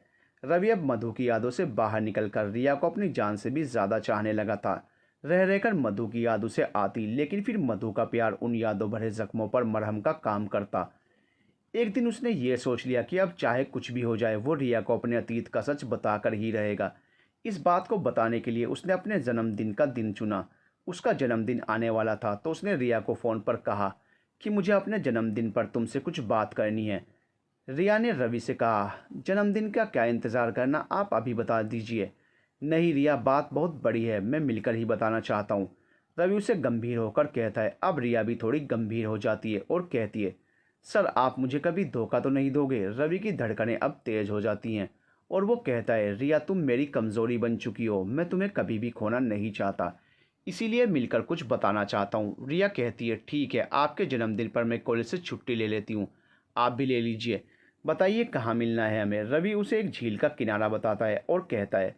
रवि अब मधु की यादों से बाहर निकलकर रिया को अपनी जान से भी ज़्यादा चाहने लगा था। रह रहकर मधु की याद उसे आती, लेकिन फिर मधु का प्यार उन यादों भरे जख्मों पर मरहम का काम करता। एक दिन उसने ये सोच लिया कि अब चाहे कुछ भी हो जाए, वो रिया को अपने अतीत का सच बताकर ही रहेगा। इस बात को बताने के लिए उसने अपने जन्मदिन का दिन चुना। उसका जन्मदिन आने वाला था तो उसने रिया को फ़ोन पर कहा कि मुझे अपने जन्मदिन पर तुमसे कुछ बात करनी है। रिया ने रवि से कहा, "जन्मदिन का क्या इंतज़ार करना, आप अभी बता दीजिए।" "नहीं रिया, बात बहुत बड़ी है, मैं मिलकर ही बताना चाहता हूँ।" रवि उसे गंभीर होकर कहता है। अब रिया भी थोड़ी गंभीर हो जाती है और कहती है, "सर, आप मुझे कभी धोखा तो नहीं दोगे?" रवि की धड़कनें अब तेज़ हो जाती हैं और वो कहता है, "रिया, तुम मेरी कमज़ोरी बन चुकी हो, मैं तुम्हें कभी भी खोना नहीं चाहता, इसीलिए मिलकर कुछ बताना चाहता हूँ।" रिया कहती है, "ठीक है, आपके जन्मदिन पर मैं कॉलेज से छुट्टी ले लेती हूँ, आप भी ले लीजिए।" बताइए कहाँ मिलना है हमें। रवि उसे एक झील का किनारा बताता है और कहता है,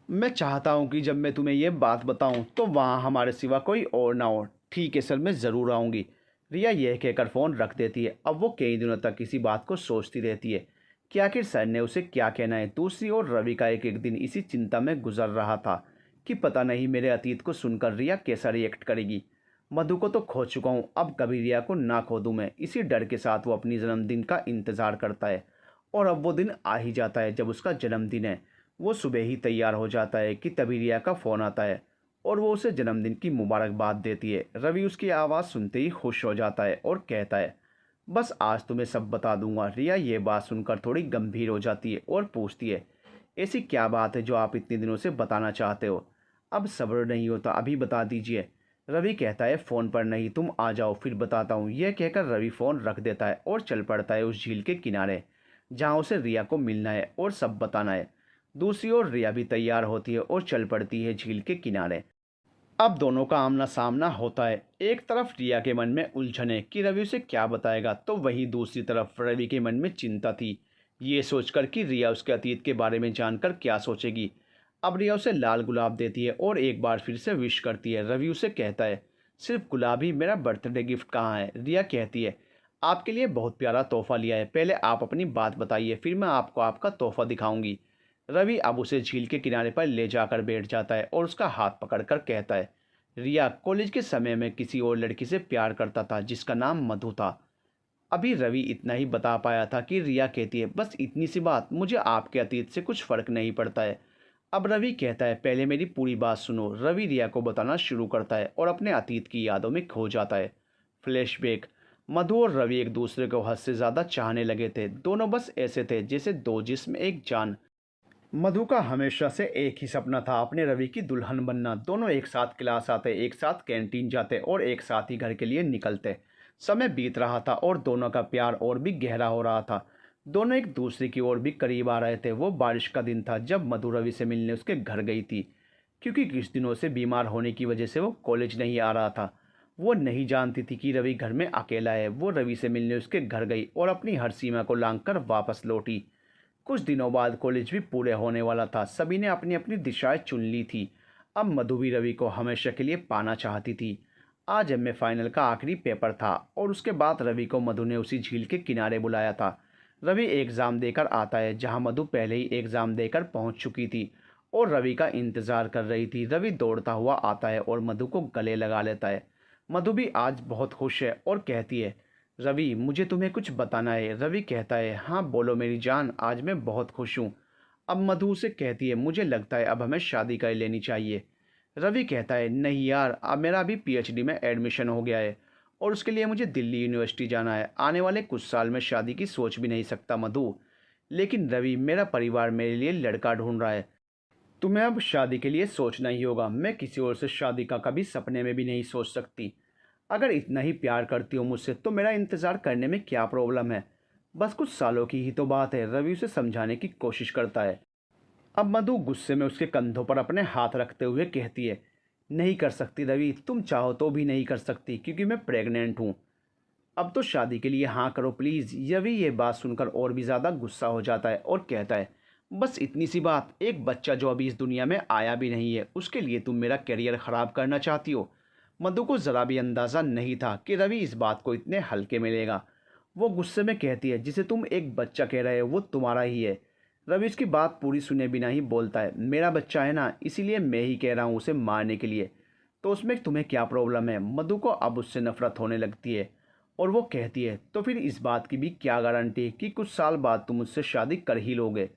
मैं चाहता हूँ कि जब मैं तुम्हें ये बात बताऊँ तो वहाँ हमारे सिवा कोई और ना हो। ठीक है सर, मैं ज़रूर आऊँगी। रिया यह कहकर फ़ोन रख देती है। अब वो कई दिनों तक इसी बात को सोचती रहती है कि आखिर सर ने उसे क्या कहना है। दूसरी ओर रवि का एक एक दिन इसी चिंता में गुजर रहा था कि पता नहीं मेरे अतीत को सुनकर रिया कैसा रिएक्ट करेगी। मधु को तो खो चुका हूँ, अब कभी रिया को ना खो दूँ मैं। इसी डर के साथ वो अपनी जन्मदिन का इंतज़ार करता है। और अब वो दिन आ ही जाता है जब उसका जन्मदिन है। वो सुबह ही तैयार हो जाता है कि तभी रिया का फ़ोन आता है और वो उसे जन्मदिन की मुबारकबाद देती है। रवि उसकी आवाज़ सुनते ही खुश हो जाता है और कहता है, बस आज तुम्हें सब बता दूंगा। रिया ये बात सुनकर थोड़ी गंभीर हो जाती है और पूछती है, ऐसी क्या बात है जो आप इतने दिनों से बताना चाहते हो? अब सब्र नहीं होता, अभी बता दीजिए। रवि कहता है, फ़ोन पर नहीं, तुम आ जाओ फिर बताता हूँ। यह कहकर रवि फ़ोन रख देता है और चल पड़ता है उस झील के किनारे जहाँ उसे रिया को मिलना है और सब बताना है। दूसरी ओर रिया भी तैयार होती है और चल पड़ती है झील के किनारे। अब दोनों का आमना सामना होता है। एक तरफ रिया के मन में उलझन है कि रवि उसे क्या बताएगा, तो वहीं दूसरी तरफ रवि के मन में चिंता थी, ये सोचकर कि रिया उसके अतीत के बारे में जानकर क्या सोचेगी। अब रिया उसे लाल गुलाब देती है और एक बार फिर से विश करती है। रवि उसे कहता है, सिर्फ गुलाब ही, मेरा बर्थडे गिफ्ट कहाँ है? रिया कहती है, आपके लिए बहुत प्यारा तोहफा लिया है, पहले आप अपनी बात बताइए, फिर मैं आपको आपका तोहफा दिखाऊंगी। रवि अब उसे झील के किनारे पर ले जाकर बैठ जाता है और उसका हाथ पकड़कर कहता है, रिया कॉलेज के समय में किसी और लड़की से प्यार करता था जिसका नाम मधु था। अभी रवि इतना ही बता पाया था कि रिया कहती है, बस इतनी सी बात, मुझे आपके अतीत से कुछ फ़र्क नहीं पड़ता है। अब रवि कहता है, पहले मेरी पूरी बात सुनो। रवि रिया को बताना शुरू करता है और अपने अतीत की यादों में खो जाता है। फ्लैशबैक। मधु और रवि एक दूसरे को हद से ज़्यादा चाहने लगे थे। दोनों बस ऐसे थे जैसे दो जिस्म एक जान। मधु का हमेशा से एक ही सपना था, अपने रवि की दुल्हन बनना। दोनों एक साथ क्लास आते, एक साथ कैंटीन जाते और एक साथ ही घर के लिए निकलते। समय बीत रहा था और दोनों का प्यार और भी गहरा हो रहा था। दोनों एक दूसरे की ओर भी करीब आ रहे थे। वो बारिश का दिन था जब मधु रवि से मिलने उसके घर गई थी, क्योंकि कुछ दिनों से बीमार होने की वजह से वो कॉलेज नहीं आ रहा था। वो नहीं जानती थी कि रवि घर में अकेला है। वो रवि से मिलने उसके घर गई और अपनी हर सीमा को लांघ कर वापस लौटी। कुछ दिनों बाद कॉलेज भी पूरे होने वाला था। सभी ने अपनी अपनी दिशाएं चुन ली थी। अब मधु भी रवि को हमेशा के लिए पाना चाहती थी। आज एमए फाइनल का आखिरी पेपर था और उसके बाद रवि को मधु ने उसी झील के किनारे बुलाया था। रवि एग्ज़ाम देकर आता है जहां मधु पहले ही एग्ज़ाम देकर पहुंच चुकी थी और रवि का इंतज़ार कर रही थी। रवि दौड़ता हुआ आता है और मधु को गले लगा लेता है। मधु भी आज बहुत खुश है और कहती है, रवि मुझे तुम्हें कुछ बताना है। रवि कहता है, हाँ बोलो मेरी जान, आज मैं बहुत खुश हूँ। अब मधु से कहती है, मुझे लगता है अब हमें शादी कर लेनी चाहिए। रवि कहता है, नहीं यार, अब मेरा अभी पीएचडी में एडमिशन हो गया है और उसके लिए मुझे दिल्ली यूनिवर्सिटी जाना है। आने वाले कुछ साल में शादी की सोच भी नहीं सकता मधु। लेकिन रवि, मेरा परिवार मेरे लिए लड़का ढूंढ रहा है। तुम्हें अब शादी के लिए सोचना ही होगा। मैं किसी और से शादी का कभी सपने में भी नहीं सोच सकती। अगर इतना ही प्यार करती हो मुझसे तो मेरा इंतज़ार करने में क्या प्रॉब्लम है? बस कुछ सालों की ही तो बात है। रवि उसे समझाने की कोशिश करता है। अब मधु गुस्से में उसके कंधों पर अपने हाथ रखते हुए कहती है, नहीं कर सकती रवि, तुम चाहो तो भी नहीं कर सकती क्योंकि मैं प्रेग्नेंट हूँ। अब तो शादी के लिए हाँ करो प्लीज़। रवि ये बात सुनकर और भी ज़्यादा गुस्सा हो जाता है और कहता है, बस इतनी सी बात, एक बच्चा जो अभी इस दुनिया में आया भी नहीं है उसके लिए तुम मेरा करियर ख़राब करना चाहती हो। मधु को ज़रा भी अंदाज़ा नहीं था कि रवि इस बात को इतने हल्के में लेगा। वो गुस्से में कहती है, जिसे तुम एक बच्चा कह रहे हो वो तुम्हारा ही है। रवि इसकी बात पूरी सुने बिना ही बोलता है, मेरा बच्चा है ना, इसीलिए मैं ही कह रहा हूँ उसे मारने के लिए। तो उसमें तुम्हें क्या प्रॉब्लम है? मधु को अब उससे नफरत होने लगती है और वो कहती है, तो फिर इस बात की भी क्या गारंटी कि कुछ साल बाद तुम मुझसे शादी कर ही लोगे?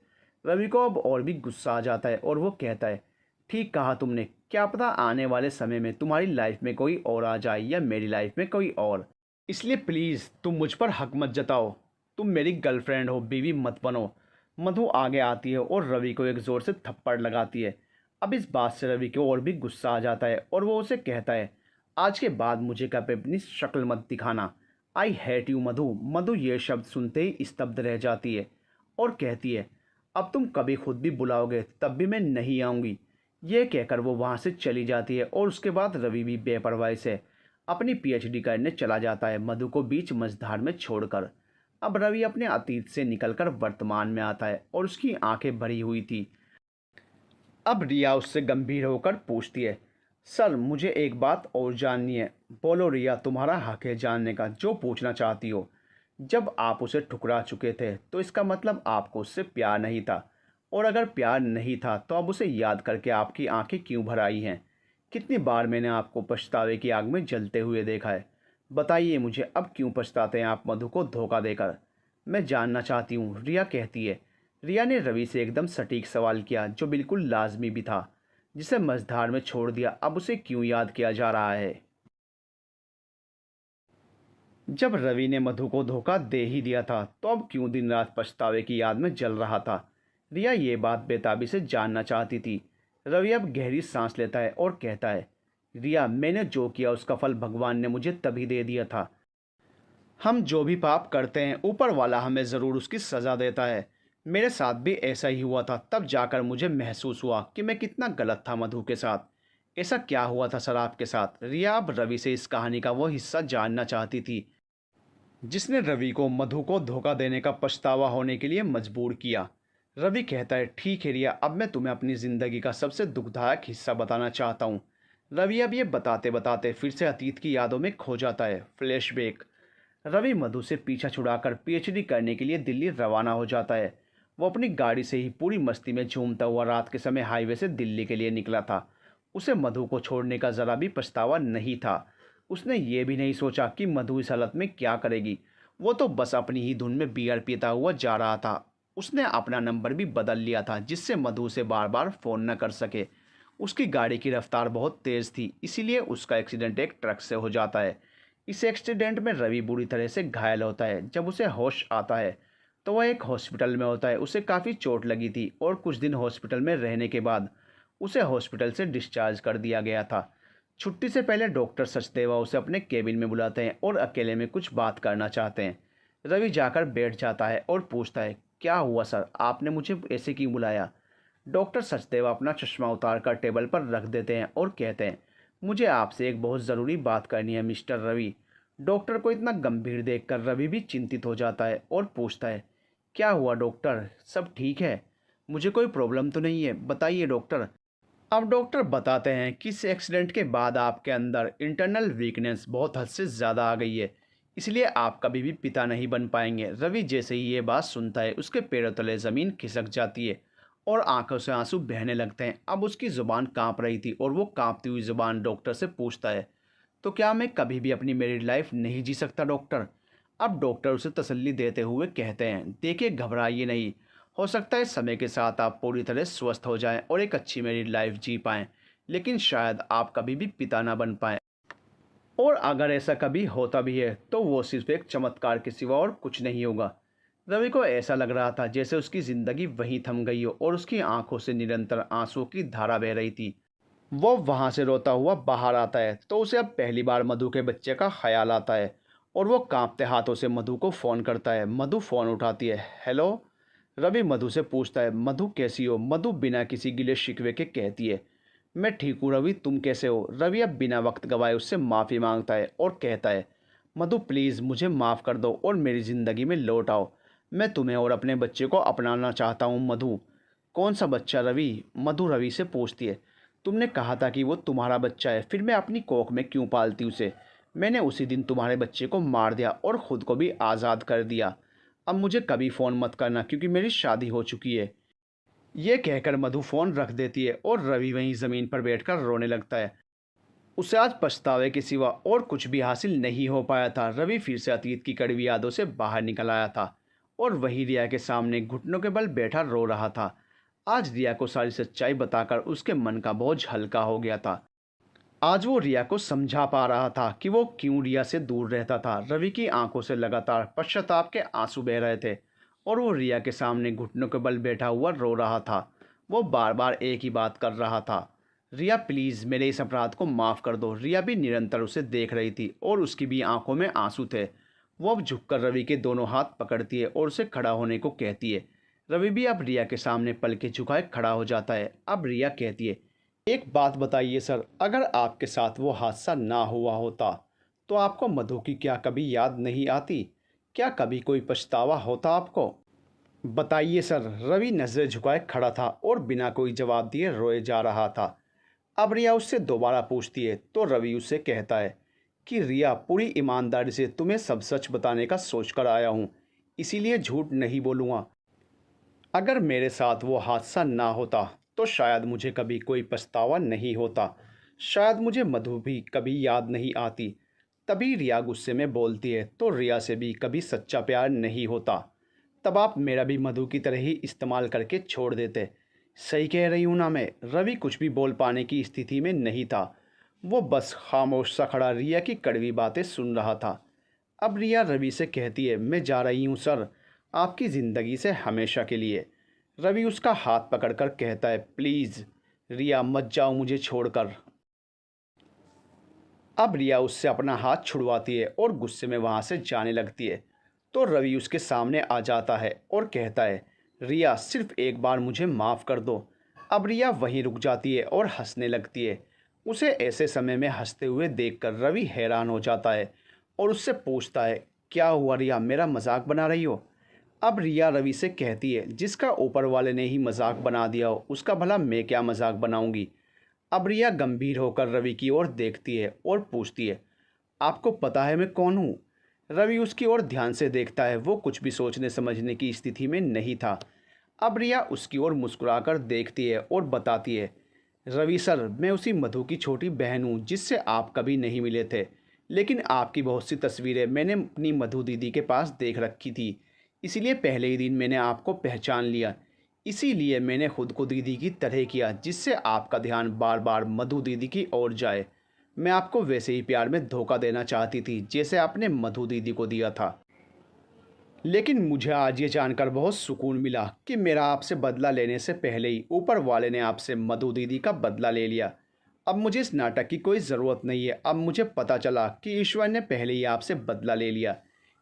रवि को अब और भी गुस्सा आ जाता है और वो कहता है, ठीक कहा तुमने, क्या पता आने वाले समय में तुम्हारी लाइफ में कोई और आ जाए या मेरी लाइफ में कोई और। इसलिए प्लीज़ तुम मुझ पर हक मत जताओ। तुम मेरी गर्लफ्रेंड हो, बीवी मत बनो। मधु आगे आती है और रवि को एक ज़ोर से थप्पड़ लगाती है। अब इस बात से रवि को और भी गुस्सा आ जाता है और वो उसे कहता है, आज के बाद मुझे कभी अपनी शक्ल मत दिखाना। आई हेट यू मधु। मधु ये शब्द सुनते ही स्तब्ध रह जाती है और कहती है, अब तुम कभी खुद भी बुलाओगे तब भी मैं नहीं आऊँगी। ये कहकर वो वहाँ से चली जाती है और उसके बाद रवि भी बेपरवाही से अपनी पीएचडी करने चला जाता है, मधु को बीच मझधार में छोड़कर। अब रवि अपने अतीत से निकलकर वर्तमान में आता है और उसकी आंखें भरी हुई थी। अब रिया उससे गंभीर होकर पूछती है, सर मुझे एक बात और जाननी है। बोलो रिया, तुम्हारा हक है जानने का, जो पूछना चाहती हो। जब आप उसे ठुकरा चुके थे तो इसका मतलब आपको उससे प्यार नहीं था, और अगर प्यार नहीं था तो अब उसे याद करके आपकी आंखें क्यों भर आई हैं? कितनी बार मैंने आपको पछतावे की आग में जलते हुए देखा है। बताइए मुझे, अब क्यों पछताते हैं आप मधु को धोखा देकर? मैं जानना चाहती हूँ, रिया कहती है। रिया ने रवि से एकदम सटीक सवाल किया, जो बिल्कुल लाजमी भी था। जिसे मझधार में छोड़ दिया, अब उसे क्यों याद किया जा रहा है? जब रवि ने मधु को धोखा दे ही दिया था तो अब क्यों दिन रात पछतावे की याद में जल रहा था? रिया ये बात बेताबी से जानना चाहती थी। रवि अब गहरी सांस लेता है और कहता है, रिया, मैंने जो किया उसका फल भगवान ने मुझे तभी दे दिया था। हम जो भी पाप करते हैं ऊपर वाला हमें ज़रूर उसकी सज़ा देता है। मेरे साथ भी ऐसा ही हुआ था, तब जाकर मुझे महसूस हुआ कि मैं कितना गलत था मधु के साथ। ऐसा क्या हुआ था सर आपके साथ? रिया अब रवि से इस कहानी का वो हिस्सा जानना चाहती थी जिसने रवि को मधु को धोखा देने का पछतावा होने के लिए मजबूर किया। रवि कहता है, ठीक है रिया, अब मैं तुम्हें अपनी ज़िंदगी का सबसे दुखदायक हिस्सा बताना चाहता हूँ। रवि अब ये बताते बताते फिर से अतीत की यादों में खो जाता है। फ्लैशबैक। रवि मधु से पीछा छुड़ाकर पीएचडी करने के लिए दिल्ली रवाना हो जाता है। वो अपनी गाड़ी से ही पूरी मस्ती में झूमता हुआ रात के समय हाईवे से दिल्ली के लिए निकला था। उसे मधु को छोड़ने का ज़रा भी पछतावा नहीं था। उसने ये भी नहीं सोचा कि मधु इस हालत में क्या करेगी। वो तो बस अपनी ही धुन में बियर पीता हुआ जा रहा था। उसने अपना नंबर भी बदल लिया था जिससे मधु से बार बार फ़ोन न कर सके। उसकी गाड़ी की रफ्तार बहुत तेज़ थी, इसीलिए उसका एक्सीडेंट एक ट्रक से हो जाता है। इस एक्सीडेंट में रवि बुरी तरह से घायल होता है। जब उसे होश आता है तो वह एक हॉस्पिटल में होता है। उसे काफ़ी चोट लगी थी और कुछ दिन हॉस्पिटल में रहने के बाद उसे हॉस्पिटल से डिस्चार्ज कर दिया गया था। छुट्टी से पहले डॉक्टर सचदेवा उसे अपने केबिन में बुलाते हैं और अकेले में कुछ बात करना चाहते हैं। रवि जाकर बैठ जाता है और पूछता है, क्या हुआ सर, आपने मुझे ऐसे क्यों बुलाया? डॉक्टर सचदेवा अपना चश्मा उतार कर टेबल पर रख देते हैं और कहते हैं, मुझे आपसे एक बहुत ज़रूरी बात करनी है मिस्टर रवि। डॉक्टर को इतना गंभीर देखकर रवि भी चिंतित हो जाता है और पूछता है, क्या हुआ डॉक्टर, सब ठीक है? मुझे कोई प्रॉब्लम तो नहीं है, बताइए डॉक्टर। अब डॉक्टर बताते हैं कि इस एक्सीडेंट के बाद आपके अंदर इंटरनल वीकनेस बहुत हद से ज़्यादा आ गई है, इसलिए आप कभी भी पिता नहीं बन पाएंगे। रवि जैसे ही ये बात सुनता है उसके पैरों तले ज़मीन खिसक जाती है और आंखों से आंसू बहने लगते हैं। अब उसकी ज़ुबान कांप रही थी और वो कांपती हुई ज़ुबान डॉक्टर से पूछता है, तो क्या मैं कभी भी अपनी मैरिड लाइफ नहीं जी सकता डॉक्टर? अब डॉक्टर उसे तसल्ली देते हुए कहते हैं, देखिए घबराइए नहीं, हो सकता है समय के साथ आप पूरी तरह स्वस्थ हो जाएं और एक अच्छी मैरिड लाइफ जी पाएं, लेकिन शायद आप कभी भी पिता ना बन पाएं। और अगर ऐसा कभी होता भी है तो वो सिर्फ एक चमत्कार के सिवा और कुछ नहीं होगा। रवि को ऐसा लग रहा था जैसे उसकी ज़िंदगी वहीं थम गई हो और उसकी आंखों से निरंतर आंसुओं की धारा बह रही थी। वो वहाँ से रोता हुआ बाहर आता है तो उसे अब पहली बार मधु के बच्चे का ख्याल आता है और वो कांपते हाथों से मधु को फ़ोन करता है। मधु फ़ोन उठाती है। हेलो। रवि मधु से पूछता है, मधु कैसी हो? मधु बिना किसी गिले शिकवे के कहती है, मैं ठीक हूँ रवि, तुम कैसे हो? रवि अब बिना वक्त गवाए उससे माफ़ी मांगता है और कहता है, मधु प्लीज़ मुझे माफ़ कर दो और मेरी ज़िंदगी में लौट आओ। मैं तुम्हें और अपने बच्चे को अपनाना चाहता हूँ मधु। कौन सा बच्चा रवि? मधु रवि से पूछती है। तुमने कहा था कि वो तुम्हारा बच्चा है, फिर मैं अपनी कोख में क्यों पालती उसे? मैंने उसी दिन तुम्हारे बच्चे को मार दिया और ख़ुद को भी आज़ाद कर दिया। अब मुझे कभी फ़ोन मत करना क्योंकि मेरी शादी हो चुकी है। ये कहकर मधु फ़ोन रख देती है और रवि वहीं ज़मीन पर बैठकर रोने लगता है। उसे आज पछतावे के सिवा और कुछ भी हासिल नहीं हो पाया था। रवि फिर से अतीत की कड़वी यादों से बाहर निकल आया था और वही रिया के सामने घुटनों के बल बैठा रो रहा था। आज रिया को सारी सच्चाई बताकर उसके मन का बोझ हल्का हो गया था। आज वो रिया को समझा पा रहा था कि वो क्यों रिया से दूर रहता था। रवि की आंखों से लगातार पश्चाताप के आंसू बह रहे थे और वो रिया के सामने घुटनों के बल बैठा हुआ रो रहा था। वो बार बार एक ही बात कर रहा था, रिया प्लीज़ मेरे इस अपराध को माफ़ कर दो। रिया भी निरंतर उसे देख रही थी और उसकी भी आंखों में आंसू थे। वो अब झुककर रवि के दोनों हाथ पकड़ती है और उसे खड़ा होने को कहती है। रवि भी अब रिया के सामने पलके झुकाए खड़ा हो जाता है। अब रिया कहती है, एक बात बताइए सर, अगर आपके साथ वो हादसा ना हुआ होता तो आपको मधु की क्या कभी याद नहीं आती? क्या कभी कोई पछतावा होता आपको? बताइए सर। रवि नज़रें झुकाए खड़ा था और बिना कोई जवाब दिए रोए जा रहा था। अब रिया उससे दोबारा पूछती है तो रवि उससे कहता है कि रिया, पूरी ईमानदारी से तुम्हें सब सच बताने का सोच कर आया हूँ, इसीलिए झूठ नहीं बोलूँगा। अगर मेरे साथ वो हादसा ना होता तो शायद मुझे कभी कोई पछतावा नहीं होता, शायद मुझे मधु भी कभी याद नहीं आती। तभी रिया गुस्से में बोलती है तो रिया से भी कभी सच्चा प्यार नहीं होता, तब आप मेरा भी मधु की तरह ही इस्तेमाल करके छोड़ देते। सही कह रही हूँ ना मैं? रवि कुछ भी बोल पाने की स्थिति में नहीं था। वो बस खामोश सा खड़ा रिया की कड़वी बातें सुन रहा था। अब रिया रवि से कहती है, मैं जा रही हूँ सर, आपकी ज़िंदगी से हमेशा के लिए। रवि उसका हाथ पकड़कर कहता है, प्लीज़ रिया मत जाओ मुझे छोड़कर। अब रिया उससे अपना हाथ छुड़वाती है और गुस्से में वहाँ से जाने लगती है। तो रवि उसके सामने आ जाता है और कहता है, रिया सिर्फ एक बार मुझे माफ़ कर दो। अब रिया वहीं रुक जाती है और हंसने लगती है। उसे ऐसे समय में हंसते हुए देखकर रवि हैरान हो जाता है और उससे पूछता है, क्या हुआ रिया, मेरा मजाक बना रही हो? अब रिया रवि से कहती है, जिसका ऊपर वाले ने ही मजाक बना दिया हो उसका भला मैं क्या मजाक बनाऊंगी। अब रिया गंभीर होकर रवि की ओर देखती है और पूछती है, आपको पता है मैं कौन हूँ? रवि उसकी ओर ध्यान से देखता है। वो कुछ भी सोचने समझने की स्थिति में नहीं था। अब रिया उसकी ओर मुस्कुराकर देखती है और बताती है, रवि सर, मैं उसी मधु की छोटी बहन हूँ जिससे आप कभी नहीं मिले थे, लेकिन आपकी बहुत सी तस्वीरें मैंने अपनी मधु दीदी के पास देख रखी थी, इसीलिए पहले ही दिन मैंने आपको पहचान लिया। इसीलिए मैंने खुद को दीदी की तरह किया जिससे आपका ध्यान बार बार मधु दीदी की ओर जाए। मैं आपको वैसे ही प्यार में धोखा देना चाहती थी जैसे आपने मधु दीदी को दिया था। लेकिन मुझे आज ये जानकर बहुत सुकून मिला कि मेरा आपसे बदला लेने से पहले ही ऊपर वाले ने आपसे मधु दीदी का बदला ले लिया। अब मुझे इस नाटक की कोई ज़रूरत नहीं है। अब मुझे पता चला कि ईश्वर ने पहले ही आपसे बदला ले लिया।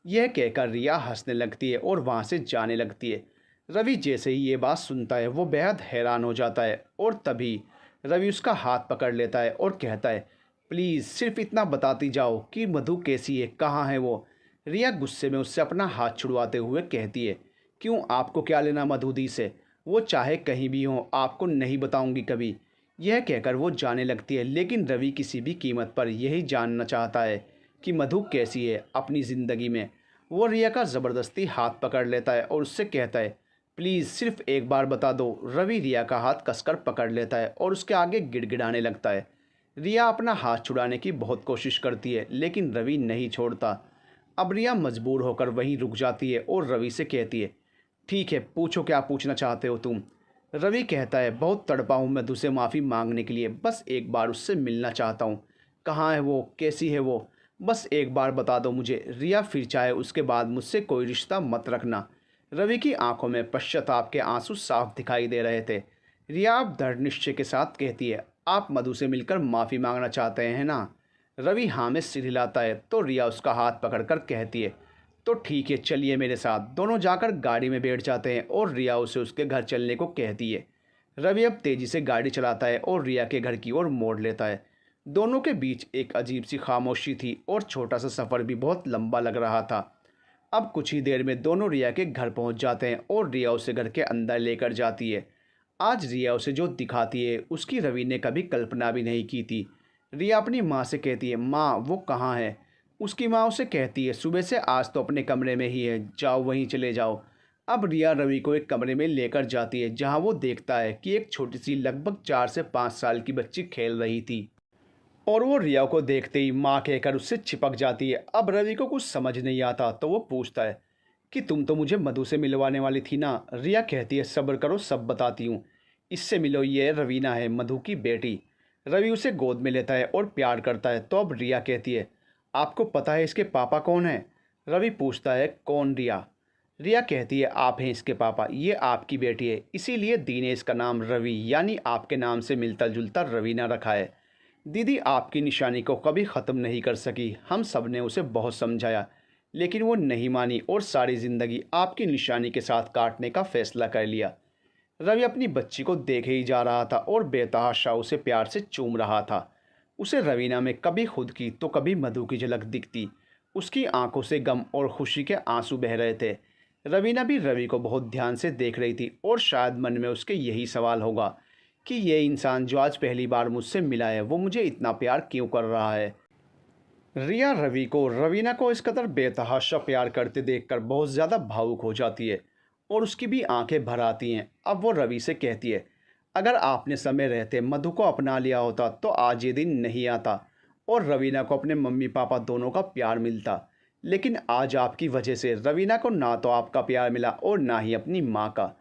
यह कहकर रिया हंसने लगती है और वहाँ से जाने लगती है। रवि जैसे ही ये बात सुनता है वो बेहद हैरान हो जाता है और तभी रवि उसका हाथ पकड़ लेता है और कहता है, प्लीज़ सिर्फ इतना बताती जाओ कि मधु कैसी है, कहाँ है वो। रिया गुस्से में उससे अपना हाथ छुड़वाते हुए कहती है, क्यों, आपको क्या लेना मधु दी से? वो चाहे कहीं भी हो, आपको नहीं बताऊंगी कभी। यह कहकर वो जाने लगती है। लेकिन रवि किसी भी कीमत पर यही जानना चाहता है कि मधु कैसी है अपनी ज़िंदगी में। वो रिया का ज़बरदस्ती हाथ पकड़ लेता है और उससे कहता है, प्लीज़ सिर्फ एक बार बता दो। रवि रिया का हाथ कसकर पकड़ लेता है और उसके आगे गिड़गिड़ाने लगता है। रिया अपना हाथ छुड़ाने की बहुत कोशिश करती है लेकिन रवि नहीं छोड़ता। अब रिया मजबूर होकर वहीं रुक जाती है और रवि से कहती है, ठीक है पूछो, क्या पूछना चाहते हो तुम? रवि कहता है, बहुत तड़पा हूँ मैं तुझसे माफ़ी मांगने के लिए, बस एक बार उससे मिलना चाहता हूँ। कहाँ है वो, कैसी है वो, बस एक बार बता दो मुझे। रिया फिर चाहे उसके बाद मुझसे कोई रिश्ता मत रखना। रवि की आंखों में पश्चाताप के आंसू साफ दिखाई दे रहे थे। रिया अब दृढ़ निश्चय के साथ कहती है, आप मधु से मिलकर माफ़ी मांगना चाहते हैं ना? रवि हाँ में सिर हिलाता है तो रिया उसका हाथ पकड़कर कहती है, तो ठीक है चलिए मेरे साथ। दोनों जाकर गाड़ी में बैठ जाते हैं और रिया उसे उसके घर चलने को कहती है। रवि अब तेज़ी से गाड़ी चलाता है और रिया के घर की ओर मोड़ लेता है। दोनों के बीच एक अजीब सी खामोशी थी और छोटा सा सफ़र भी बहुत लंबा लग रहा था। अब कुछ ही देर में दोनों रिया के घर पहुंच जाते हैं और रिया उसे घर के अंदर लेकर जाती है। आज रिया उसे जो दिखाती है उसकी रवि ने कभी कल्पना भी नहीं की थी। रिया अपनी माँ से कहती है, माँ वो कहाँ है? उसकी माँ उसे कहती है, सुबह से आज तो अपने कमरे में ही है, जाओ वहीं चले जाओ। अब रिया रवि को एक कमरे में लेकर जाती है जहाँ वो देखता है कि एक छोटी सी लगभग 4 से 5 साल की बच्ची खेल रही थी और वो रिया को देखते ही माँ कहकर उससे चिपक जाती है। अब रवि को कुछ समझ नहीं आता तो वो पूछता है कि तुम तो मुझे मधु से मिलवाने वाली थी ना? रिया कहती है, सब्र करो सब बताती हूँ, इससे मिलो, ये रवीना है मधु की बेटी। रवि उसे गोद में लेता है और प्यार करता है। तो अब रिया कहती है, आपको पता है इसके पापा कौन है? रवि पूछता है, कौन रिया? रिया कहती है, आप हैं इसके पापा, ये आपकी बेटी है, इसीलिए दी ने इसका नाम रवि यानी आपके नाम से मिलता जुलता रवीना रखा है। दीदी आपकी निशानी को कभी ख़त्म नहीं कर सकी, हम सब ने उसे बहुत समझाया लेकिन वो नहीं मानी और सारी ज़िंदगी आपकी निशानी के साथ काटने का फ़ैसला कर लिया। रवि अपनी बच्ची को देखे ही जा रहा था और बेतहाशा उसे प्यार से चूम रहा था। उसे रवीना में कभी खुद की तो कभी मधु की झलक दिखती। उसकी आंखों से गम और खुशी के आंसू बह रहे थे। रवीना भी रवि को बहुत ध्यान से देख रही थी और शायद मन में उसके यही सवाल होगा कि ये इंसान जो आज पहली बार मुझसे मिला है वो मुझे इतना प्यार क्यों कर रहा है। रिया रवीना को इस कदर बेतहाशा प्यार करते देखकर बहुत ज़्यादा भावुक हो जाती है और उसकी भी आंखें भर आती हैं। अब वो रवि से कहती है, अगर आपने समय रहते मधु को अपना लिया होता तो आज ये दिन नहीं आता और रवीना को अपने मम्मी पापा दोनों का प्यार मिलता। लेकिन आज आपकी वजह से रवीना को ना तो आपका प्यार मिला और ना ही अपनी माँ का।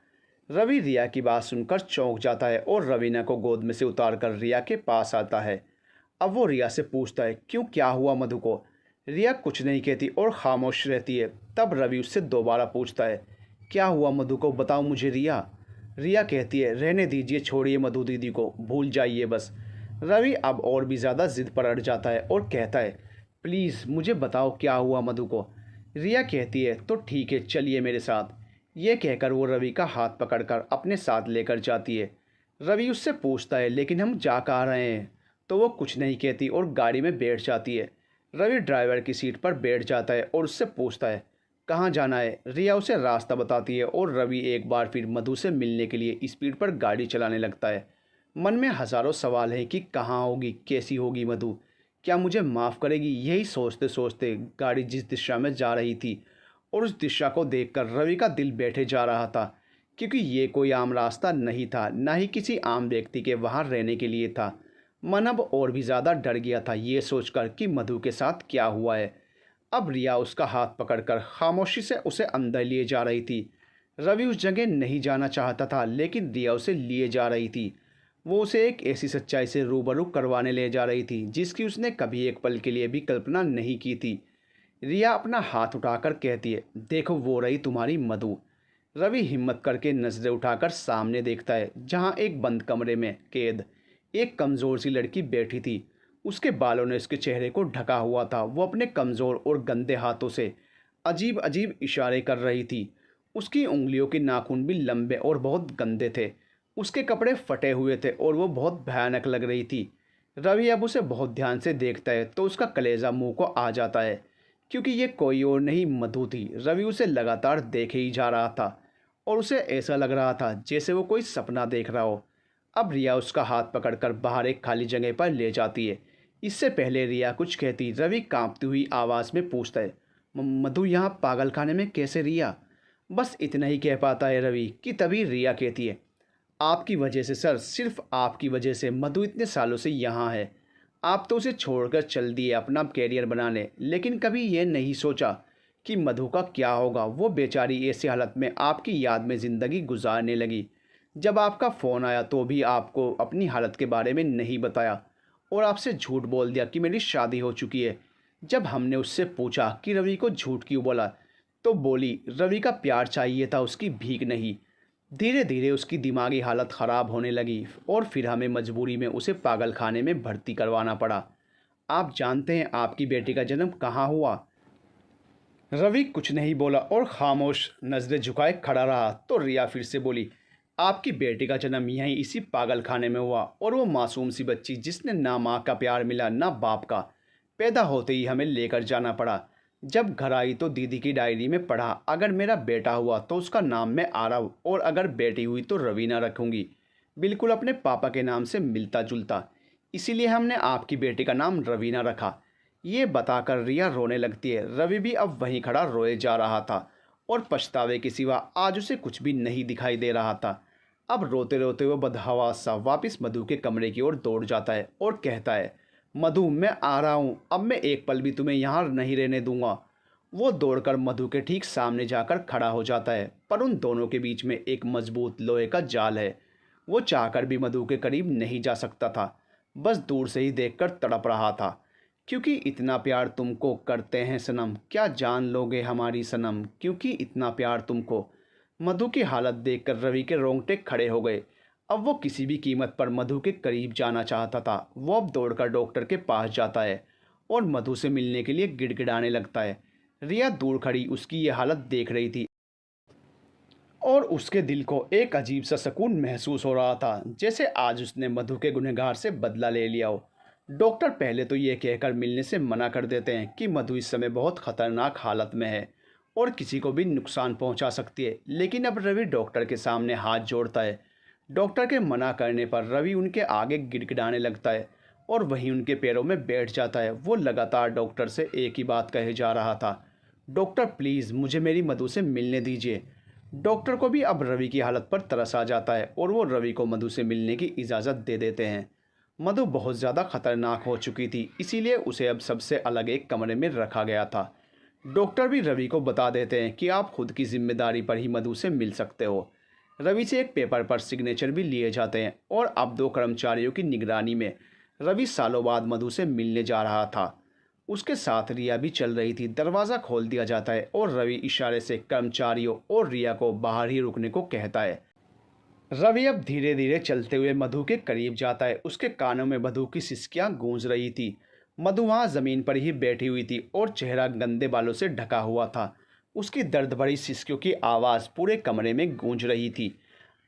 रवि रिया की बात सुनकर चौंक जाता है और रवीना को गोद में से उतार कर रिया के पास आता है। अब वो रिया से पूछता है, क्यों, क्या हुआ मधु को। रिया कुछ नहीं कहती और खामोश रहती है। तब रवि उससे दोबारा पूछता है, क्या हुआ मधु को, बताओ मुझे रिया। रिया कहती है, रहने दीजिए, छोड़िए मधु दीदी को, भूल जाइए बस। रवि अब और भी ज़्यादा ज़िद पर अड़ जाता है और कहता है, प्लीज़ मुझे बताओ क्या हुआ मधु को। रिया कहती है, तो ठीक है, चलिए मेरे साथ। ये कहकर वो रवि का हाथ पकड़कर अपने साथ लेकर जाती है। रवि उससे पूछता है, लेकिन हम जा कहाँ रहे हैं। तो वो कुछ नहीं कहती और गाड़ी में बैठ जाती है। रवि ड्राइवर की सीट पर बैठ जाता है और उससे पूछता है, कहाँ जाना है। रिया उसे रास्ता बताती है और रवि एक बार फिर मधु से मिलने के लिए स्पीड पर गाड़ी चलाने लगता है। मन में हज़ारों सवाल हैं कि कहाँ होगी, कैसी होगी मधु, क्या मुझे माफ़ करेगी। यही सोचते सोचते गाड़ी जिस दिशा में जा रही थी और उस दिशा को देखकर रवि का दिल बैठे जा रहा था, क्योंकि ये कोई आम रास्ता नहीं था, ना ही किसी आम व्यक्ति के वहाँ रहने के लिए था। मन अब और भी ज़्यादा डर गया था ये सोचकर कि मधु के साथ क्या हुआ है। अब रिया उसका हाथ पकड़कर खामोशी से उसे अंदर लिए जा रही थी। रवि उस जगह नहीं जाना चाहता था, लेकिन रिया उसे लिए जा रही थी। वो उसे एक ऐसी सच्चाई से रूबरू करवाने ले जा रही थी जिसकी उसने कभी एक पल के लिए भी कल्पना नहीं की थी। रिया अपना हाथ उठाकर कहती है, देखो वो रही तुम्हारी मधु। रवि हिम्मत करके नजरें उठाकर सामने देखता है, जहाँ एक बंद कमरे में कैद एक कमज़ोर सी लड़की बैठी थी। उसके बालों ने उसके चेहरे को ढका हुआ था। वो अपने कमज़ोर और गंदे हाथों से अजीब अजीब इशारे कर रही थी। उसकी उंगलियों के नाखून भी लंबे और बहुत गंदे थे। उसके कपड़े फटे हुए थे और वो बहुत भयानक लग रही थी। रवि अब उसे बहुत ध्यान से देखता है तो उसका कलेजा मुंह को आ जाता है, क्योंकि ये कोई और नहीं मधु थी। रवि उसे लगातार देखे ही जा रहा था और उसे ऐसा लग रहा था जैसे वो कोई सपना देख रहा हो। अब रिया उसका हाथ पकड़कर बाहर एक खाली जगह पर ले जाती है। इससे पहले रिया कुछ कहती, रवि कांपती हुई आवाज़ में पूछता है, मधु यहाँ पागल खाने में कैसे रिया। बस इतना ही कह पाता है रवि कि तभी रिया कहती है, आपकी वजह से सर, सिर्फ आपकी वजह से मधु इतने सालों से यहाँ है। आप तो उसे छोड़कर चल दिए अपना कैरियर बनाने, लेकिन कभी ये नहीं सोचा कि मधु का क्या होगा। वो बेचारी ऐसी हालत में आपकी याद में ज़िंदगी गुजारने लगी। जब आपका फ़ोन आया तो भी आपको अपनी हालत के बारे में नहीं बताया और आपसे झूठ बोल दिया कि मेरी शादी हो चुकी है। जब हमने उससे पूछा कि रवि को झूठ क्यों बोला, तो बोली रवि का प्यार चाहिए था, उसकी भीख नहीं। धीरे धीरे उसकी दिमागी हालत ख़राब होने लगी और फिर हमें मजबूरी में उसे पागल खाने में भर्ती करवाना पड़ा। आप जानते हैं आपकी बेटी का जन्म कहाँ हुआ। रवि कुछ नहीं बोला और खामोश नज़रें झुकाए खड़ा रहा। तो रिया फिर से बोली, आपकी बेटी का जन्म यहीं इसी पागल खाने में हुआ और वो मासूम सी बच्ची जिसने ना माँ का प्यार मिला ना बाप का, पैदा होते ही हमें लेकर जाना पड़ा। जब घर आई तो दीदी की डायरी में पढ़ा, अगर मेरा बेटा हुआ तो उसका नाम मैं आरव और अगर बेटी हुई तो रवीना रखूँगी, बिल्कुल अपने पापा के नाम से मिलता जुलता। इसीलिए हमने आपकी बेटी का नाम रवीना रखा। ये बताकर रिया रोने लगती है। रवि भी अब वहीं खड़ा रोए जा रहा था और पछतावे के सिवा आज उसे कुछ भी नहीं दिखाई दे रहा था। अब रोते रोते वो बदहवास सा वापस मधु के कमरे की ओर दौड़ जाता है और कहता है, मधु मैं आ रहा हूँ, अब मैं एक पल भी तुम्हें यहाँ नहीं रहने दूंगा। वो दौड़कर मधु के ठीक सामने जाकर खड़ा हो जाता है, पर उन दोनों के बीच में एक मजबूत लोहे का जाल है। वो चाहकर भी मधु के करीब नहीं जा सकता था, बस दूर से ही देखकर तड़प रहा था। क्योंकि इतना प्यार तुमको करते हैं सनम, क्या जान लोगे हमारी सनम, क्योंकि इतना प्यार तुमको। मधु की हालत देखकर रवि के रोंगटे खड़े हो गए। अब वो किसी भी कीमत पर मधु के करीब जाना चाहता था। वो अब दौड़कर डॉक्टर के पास जाता है और मधु से मिलने के लिए गिड़गिड़ाने लगता है। रिया दूर खड़ी उसकी ये हालत देख रही थी और उसके दिल को एक अजीब सा सुकून महसूस हो रहा था, जैसे आज उसने मधु के गुनहगार से बदला ले लिया हो। डॉक्टर पहले तो ये कहकर मिलने से मना कर देते हैं कि मधु इस समय बहुत खतरनाक हालत में है और किसी को भी नुकसान पहुंचा सकती है। लेकिन अब रवि डॉक्टर के सामने हाथ जोड़ता है। डॉक्टर के मना करने पर रवि उनके आगे गिड़गिड़ाने लगता है और वहीं उनके पैरों में बैठ जाता है। वो लगातार डॉक्टर से एक ही बात कहे जा रहा था, डॉक्टर प्लीज़ मुझे मेरी मधु से मिलने दीजिए। डॉक्टर को भी अब रवि की हालत पर तरस आ जाता है और वो रवि को मधु से मिलने की इजाज़त दे देते हैं। मधु बहुत ज़्यादा खतरनाक हो चुकी थी, इसीलिए उसे अब सबसे अलग एक कमरे में रखा गया था। डॉक्टर भी रवि को बता देते हैं कि आप खुद की जिम्मेदारी पर ही मधु से मिल सकते हो। रवि से एक पेपर पर सिग्नेचर भी लिए जाते हैं और अब दो कर्मचारियों की निगरानी में रवि सालों बाद मधु से मिलने जा रहा था। उसके साथ रिया भी चल रही थी। दरवाज़ा खोल दिया जाता है और रवि इशारे से कर्मचारियों और रिया को बाहर ही रुकने को कहता है। रवि अब धीरे धीरे चलते हुए मधु के करीब जाता है। उसके कानों में मधु की सिसकियां गूंज रही थी। मधु वहां जमीन पर ही बैठी हुई थी और चेहरा गंदे बालों से ढका हुआ था। उसकी दर्द भरी सिसकियों की आवाज़ पूरे कमरे में गूंज रही थी।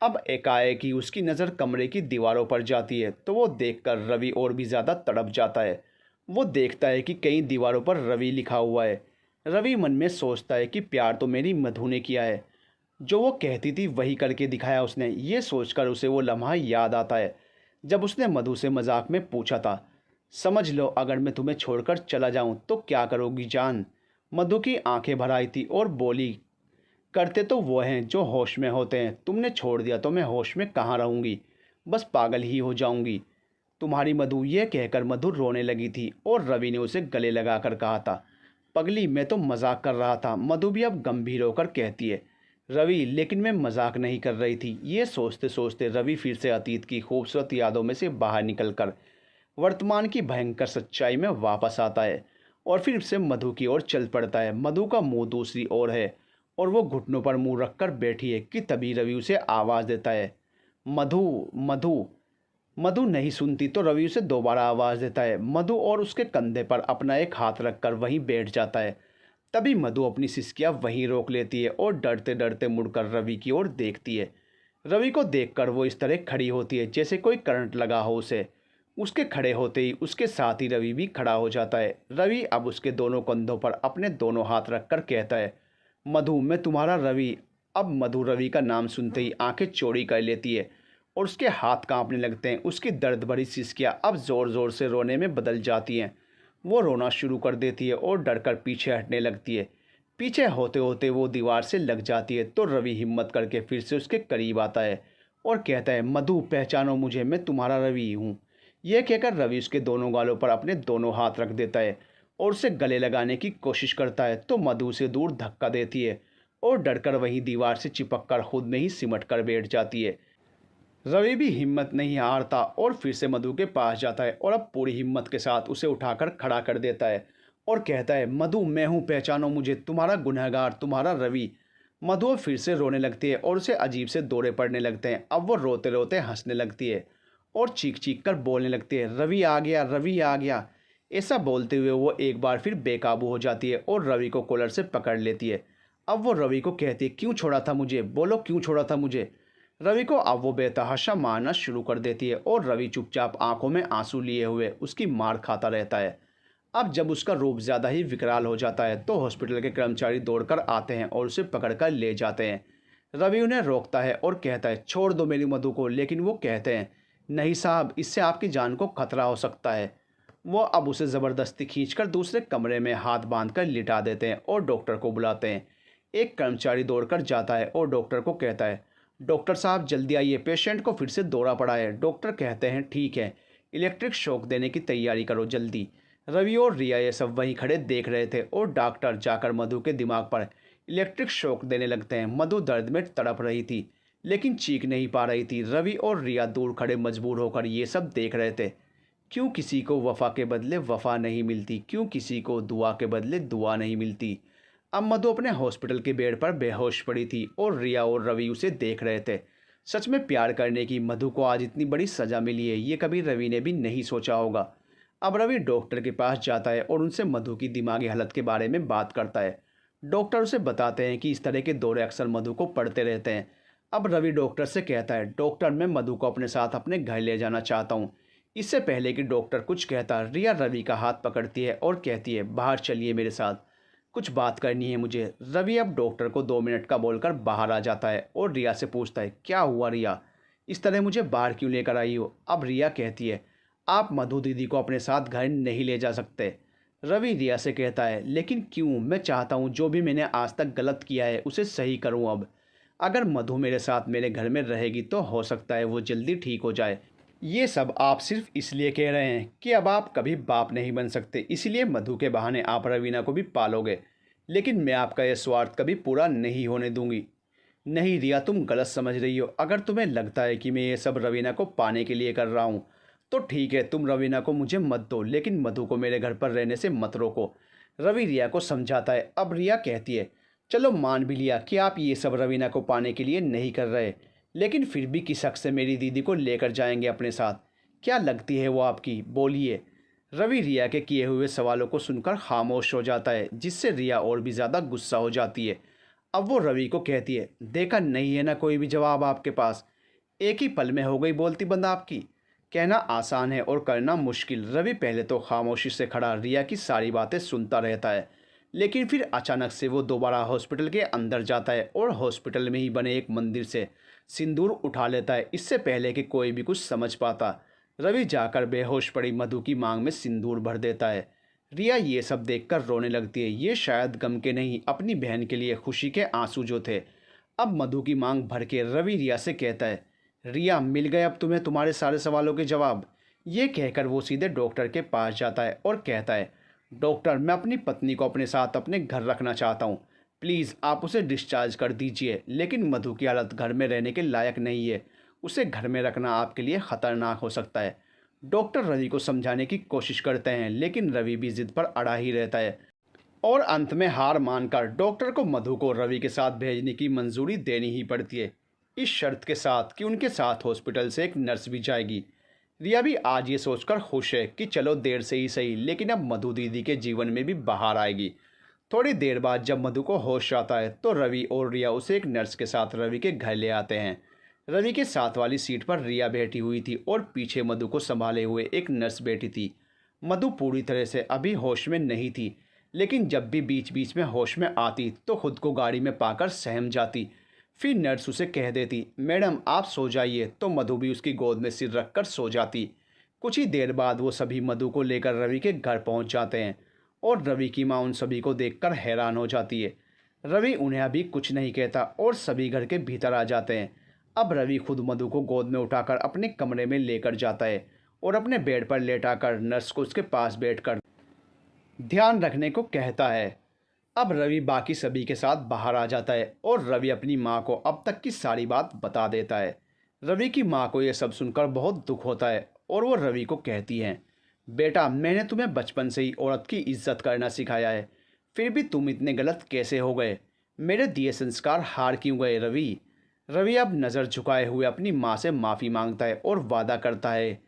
अब एकाएक ही उसकी नज़र कमरे की दीवारों पर जाती है तो वो देखकर रवि और भी ज़्यादा तड़प जाता है। वो देखता है कि कई दीवारों पर रवि लिखा हुआ है। रवि मन में सोचता है कि प्यार तो मेरी मधु ने किया है, जो वो कहती थी वही करके दिखाया उसने। ये सोचकर उसे वो लम्हा याद आता है जब उसने मधु से मजाक में पूछा था, समझ लो अगर मैं तुम्हें छोड़कर चला जाऊं तो क्या करोगी जान। मधु की आंखें भर आई थी और बोली, करते तो वो हैं जो होश में होते हैं, तुमने छोड़ दिया तो मैं होश में कहाँ रहूँगी, बस पागल ही हो जाऊँगी तुम्हारी मधु। ये कहकर मधु रोने लगी थी और रवि ने उसे गले लगाकर कहा था, पगली मैं तो मजाक कर रहा था। मधु भी अब गंभीर होकर कहती है, रवि लेकिन मैं मजाक नहीं कर रही थी। ये सोचते सोचते रवि फिर से अतीत की खूबसूरत यादों में से बाहर निकलकर वर्तमान की भयंकर सच्चाई में वापस आता है और फिर से मधु की ओर चल पड़ता है। मधु का मुंह दूसरी ओर है और वो घुटनों पर मुंह रखकर बैठी है कि तभी रवि उसे आवाज़ देता है, मधु मधु। मधु नहीं सुनती तो रवि उसे दोबारा आवाज़ देता है। मधु और उसके कंधे पर अपना एक हाथ रखकर वहीं बैठ जाता है। तभी मधु अपनी सिसकियां वहीं रोक लेती है और डरते डरते मुड़कर रवि की ओर देखती है। रवि को देखकर वो इस तरह खड़ी होती है जैसे कोई करंट लगा हो उसे। उसके खड़े होते ही उसके साथ ही रवि भी खड़ा हो जाता है। रवि अब उसके दोनों कंधों पर अपने दोनों हाथ रखकर कहता है, मधु मैं तुम्हारा रवि। अब मधु रवि का नाम सुनते ही आंखें चौड़ी कर लेती है और उसके हाथ कांपने लगते हैं। उसकी दर्द भरी सिसकियां अब ज़ोर ज़ोर से रोने में बदल जाती हैं। वो रोना शुरू कर देती है और डरकर पीछे हटने लगती है। पीछे होते होते वो दीवार से लग जाती है तो रवि हिम्मत करके फिर से उसके करीब आता है और कहता है, मधु पहचानो मुझे, मैं तुम्हारा रवि हूँ। यह कहकर रवि उसके दोनों गालों पर अपने दोनों हाथ रख देता है और उसे गले लगाने की कोशिश करता है तो मधु उसे दूर धक्का देती है और डरकर वहीं दीवार से चिपक कर खुद में ही सिमट कर बैठ जाती है। रवि भी हिम्मत नहीं हारता और फिर से मधु के पास जाता है और अब पूरी हिम्मत के साथ उसे उठाकर खड़ा कर देता है और कहता है, मधु मैं हूँ, पहचानो मुझे, तुम्हारा गुनहगार, तुम्हारा रवि। मधु अब फिर से रोने लगती है और उसे अजीब से दौरे पड़ने लगते हैं। अब वो रोते रोते हंसने लगती है और चीख चीख कर बोलने लगती है, रवि आ गया, रवि आ गया। ऐसा बोलते हुए वो एक बार फिर बेकाबू हो जाती है और रवि को कॉलर से पकड़ लेती है। अब वो रवि को कहती है, क्यों छोड़ा था मुझे, बोलो क्यों छोड़ा था मुझे। रवि को अब वो बेतहाशा मारना शुरू कर देती है और रवि चुपचाप आंखों में आंसू लिए हुए उसकी मार खाता रहता है। अब जब उसका रूप ज़्यादा ही विकराल हो जाता है तो हॉस्पिटल के कर्मचारी दौड़कर आते हैं और उसे पकड़कर ले जाते हैं। रवि उन्हें रोकता है और कहता है, छोड़ दो मेरी मधु को, लेकिन वो कहते हैं, नहीं साहब, इससे आपकी जान को खतरा हो सकता है। वो अब उसे ज़बरदस्ती खींचकर दूसरे कमरे में हाथ बांधकर लिटा देते हैं और डॉक्टर को बुलाते हैं। एक कर्मचारी दौड़कर जाता है और डॉक्टर को कहता है, डॉक्टर साहब जल्दी आइए, पेशेंट को फिर से दौरा पड़ा है। डॉक्टर कहते हैं, ठीक है, इलेक्ट्रिक शॉक देने की तैयारी करो जल्दी। रवि और रिया ये सब वहीं खड़े देख रहे थे और डॉक्टर जाकर मधु के दिमाग पर इलेक्ट्रिक शॉक देने लगते हैं। मधु दर्द में तड़प रही थी लेकिन चीख नहीं पा रही थी। रवि और रिया दूर खड़े मजबूर होकर ये सब देख रहे थे। क्यों किसी को वफ़ा के बदले वफ़ा नहीं मिलती, क्यों किसी को दुआ के बदले दुआ नहीं मिलती। अब मधु अपने हॉस्पिटल के बेड पर बेहोश पड़ी थी और रिया और रवि उसे देख रहे थे। सच में प्यार करने की मधु को आज इतनी बड़ी सज़ा मिली है, ये कभी रवि ने भी नहीं सोचा होगा। अब रवि डॉक्टर के पास जाता है और उनसे मधु की दिमागी हालत के बारे में बात करता है। डॉक्टर उसे बताते हैं कि इस तरह के दौरे अक्सर मधु को पड़ते रहते हैं। अब रवि डॉक्टर से कहता है, डॉक्टर मैं मधु को अपने साथ अपने घर ले जाना चाहता हूँ, इससे पहले कि डॉक्टर कुछ कहता, रिया रवि का हाथ पकड़ती है और कहती है, बाहर चलिए मेरे साथ, कुछ बात करनी है मुझे। रवि अब डॉक्टर को 2 मिनट का बोलकर बाहर आ जाता है और रिया से पूछता है, क्या हुआ रिया, इस तरह मुझे बाहर क्यों लेकर आई हो। अब रिया कहती है, आप मधु दीदी को अपने साथ घर नहीं ले जा सकते। रवि रिया से कहता है, लेकिन क्यों, मैं चाहता हूँ जो भी मैंने आज तक गलत किया है उसे सही करूँ। अब अगर मधु मेरे साथ मेरे घर में रहेगी तो हो सकता है वो जल्दी ठीक हो जाए। ये सब आप सिर्फ इसलिए कह रहे हैं कि अब आप कभी बाप नहीं बन सकते, इसलिए मधु के बहाने आप रवीना को भी पालोगे। लेकिन मैं आपका यह स्वार्थ कभी पूरा नहीं होने दूंगी। नहीं रिया, तुम गलत समझ रही हो। अगर तुम्हें लगता है कि मैं ये सब रवीना को पाने के लिए कर रहा हूँ तो ठीक है, तुम रवीना को मुझे मत दो, लेकिन मधु को मेरे घर पर रहने से मत रोको। रवि रिया को समझाता है। अब रिया कहती है, चलो मान भी लिया कि आप ये सब रवीना को पाने के लिए नहीं कर रहे, लेकिन फिर भी किस हक से मेरी दीदी को लेकर जाएंगे अपने साथ। क्या लगती है वो आपकी, बोलिए। रवि रिया के किए हुए सवालों को सुनकर खामोश हो जाता है, जिससे रिया और भी ज़्यादा गुस्सा हो जाती है। अब वो रवि को कहती है, देखा नहीं है ना कोई भी जवाब आपके पास, एक ही पल में हो गई बोलती बंद आपकी। कहना आसान है और करना मुश्किल। रवि पहले तो खामोशी से खड़ा रिया की सारी बातें सुनता रहता है, लेकिन फिर अचानक से वो दोबारा हॉस्पिटल के अंदर जाता है और हॉस्पिटल में ही बने एक मंदिर से सिंदूर उठा लेता है, इससे पहले कि कोई भी कुछ समझ पाता। रवि जाकर बेहोश पड़ी मधु की मांग में सिंदूर भर देता है। रिया ये सब देखकर रोने लगती है। ये शायद गम के नहीं, अपनी बहन के लिए खुशी के आंसू जो थे। अब मधु की मांग भर के रवि रिया से कहता है, रिया मिल गए अब तुम्हें तुम्हारे सारे सवालों के जवाब। ये कहकर वो सीधे डॉक्टर के पास जाता है और कहता है, डॉक्टर मैं अपनी पत्नी को अपने साथ अपने घर रखना चाहता हूँ, प्लीज़ आप उसे डिस्चार्ज कर दीजिए। लेकिन मधु की हालत घर में रहने के लायक नहीं है, उसे घर में रखना आपके लिए ख़तरनाक हो सकता है। डॉक्टर रवि को समझाने की कोशिश करते हैं, लेकिन रवि भी जिद पर अड़ा ही रहता है और अंत में हार मानकर डॉक्टर को मधु को रवि के साथ भेजने की मंजूरी देनी ही पड़ती है, इस शर्त के साथ कि उनके साथ हॉस्पिटल से एक नर्स भी जाएगी। रिया भी आज ये सोचकर खुश है कि चलो देर से ही सही, लेकिन अब मधु दीदी के जीवन में भी बाहर आएगी। थोड़ी देर बाद जब मधु को होश आता है तो रवि और रिया उसे एक नर्स के साथ रवि के घर ले आते हैं। रवि के साथ वाली सीट पर रिया बैठी हुई थी और पीछे मधु को संभाले हुए एक नर्स बैठी थी। मधु पूरी तरह से अभी होश में नहीं थी, लेकिन जब भी बीच बीच में होश में आती तो खुद को गाड़ी में पाकर सहम जाती। फिर नर्स उसे कह देती, मैडम आप सो जाइए, तो मधु भी उसकी गोद में सिर रखकर सो जाती। कुछ ही देर बाद वो सभी मधु को लेकर रवि के घर पहुंच जाते हैं और रवि की मां उन सभी को देखकर हैरान हो जाती है। रवि उन्हें अभी कुछ नहीं कहता और सभी घर के भीतर आ जाते हैं। अब रवि खुद मधु को गोद में उठाकर अपने कमरे में लेकर जाता है और अपने बेड पर लेटाकर नर्स को उसके पास बैठकर ध्यान रखने को कहता है। अब रवि बाकी सभी के साथ बाहर आ जाता है और रवि अपनी माँ को अब तक की सारी बात बता देता है। रवि की माँ को यह सब सुनकर बहुत दुख होता है और वो रवि को कहती हैं, बेटा मैंने तुम्हें बचपन से ही औरत की इज्जत करना सिखाया है, फिर भी तुम इतने गलत कैसे हो गए, मेरे दिए संस्कार हार क्यों गए रवि। रवि अब नज़र झुकाए हुए अपनी माँ से माफ़ी मांगता है और वादा करता है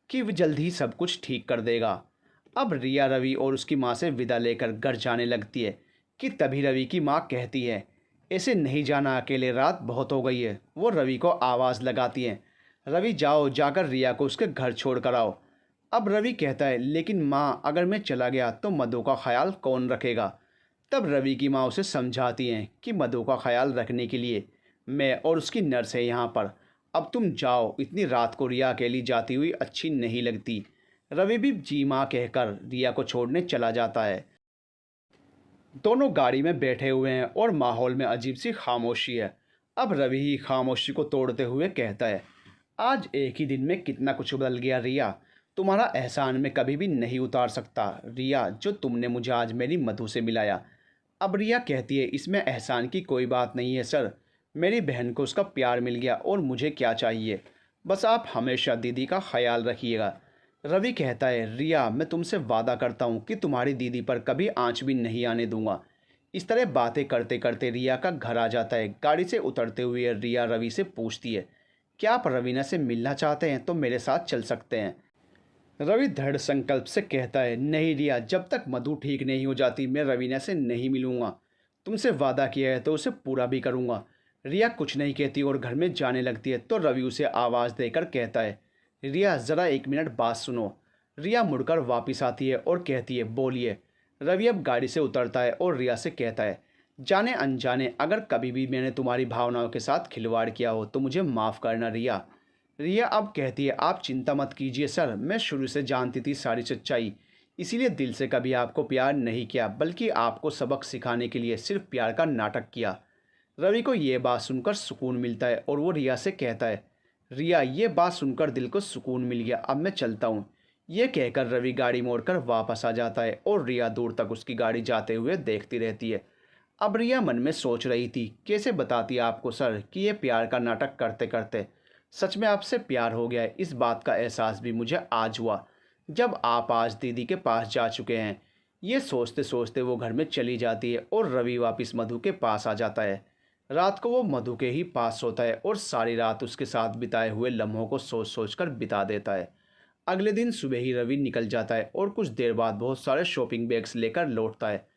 कि वह जल्द ही सब कुछ ठीक कर देगा। अब रिया रवि और उसकी माँ से विदा लेकर घर जाने लगती है कि तभी रवि की माँ कहती है, ऐसे नहीं जाना अकेले, रात बहुत हो गई है। वो रवि को आवाज़ लगाती है, रवि जाओ, जाकर रिया को उसके घर छोड़ कर आओ। अब रवि कहता है, लेकिन माँ अगर मैं चला गया तो मधु का ख्याल कौन रखेगा। तब रवि की माँ उसे समझाती हैं कि मधु का ख्याल रखने के लिए मैं और उसकी नर्स है यहाँ पर, अब तुम जाओ, इतनी रात को रिया अकेली जाती हुई अच्छी नहीं लगती। रवि भी जी माँ कहकर रिया को छोड़ने चला जाता है। दोनों गाड़ी में बैठे हुए हैं और माहौल में अजीब सी खामोशी है। अब रवि ही खामोशी को तोड़ते हुए कहता है, आज एक ही दिन में कितना कुछ बदल गया रिया, तुम्हारा एहसान मैं कभी भी नहीं उतार सकता रिया, जो तुमने मुझे आज मेरी मधु से मिलाया। अब रिया कहती है, इसमें एहसान की कोई बात नहीं है सर, मेरी बहन को उसका प्यार मिल गया और मुझे क्या चाहिए, बस आप हमेशा दीदी का ख्याल रखिएगा। रवि कहता है, रिया मैं तुमसे वादा करता हूँ कि तुम्हारी दीदी पर कभी आंच भी नहीं आने दूंगा। इस तरह बातें करते करते रिया का घर आ जाता है। गाड़ी से उतरते हुए रिया रवि से पूछती है, क्या आप रवीना से मिलना चाहते हैं तो मेरे साथ चल सकते हैं। रवि दृढ़ संकल्प से कहता है, नहीं रिया, जब तक मधु ठीक नहीं हो जाती मैं रवीना से नहीं मिलूँगा, तुमसे वादा किया है तो उसे पूरा भी करूँगा। रिया कुछ नहीं कहती और घर में जाने लगती है तो रवि उसे आवाज़ देकर कहता है, रिया ज़रा एक मिनट बात सुनो। रिया मुड़कर वापस आती है और कहती है बोलिए। रवि अब गाड़ी से उतरता है और रिया से कहता है जाने अनजाने अगर कभी भी मैंने तुम्हारी भावनाओं के साथ खिलवाड़ किया हो तो मुझे माफ़ करना रिया। रिया अब कहती है आप चिंता मत कीजिए सर, मैं शुरू से जानती थी सारी सच्चाई, इसीलिए दिल से कभी आपको प्यार नहीं किया बल्कि आपको सबक सिखाने के लिए सिर्फ प्यार का नाटक किया। रवि को ये बात सुनकर सुकून मिलता है और वो रिया से कहता है रिया ये बात सुनकर दिल को सुकून मिल गया, अब मैं चलता हूँ। ये कहकर रवि गाड़ी मोड़कर वापस आ जाता है और रिया दूर तक उसकी गाड़ी जाते हुए देखती रहती है। अब रिया मन में सोच रही थी कैसे बताती आपको सर कि ये प्यार का नाटक करते करते सच में आपसे प्यार हो गया है। इस बात का एहसास भी मुझे आज हुआ जब आप आज दीदी के पास जा चुके हैं। ये सोचते सोचते वो घर में चली जाती है और रवि वापस मधु के पास आ जाता है। रात को वो मधु के ही पास सोता है और सारी रात उसके साथ बिताए हुए लम्हों को सोच सोच कर बिता देता है। अगले दिन सुबह ही रवि निकल जाता है और कुछ देर बाद बहुत सारे शॉपिंग बैग्स लेकर लौटता है।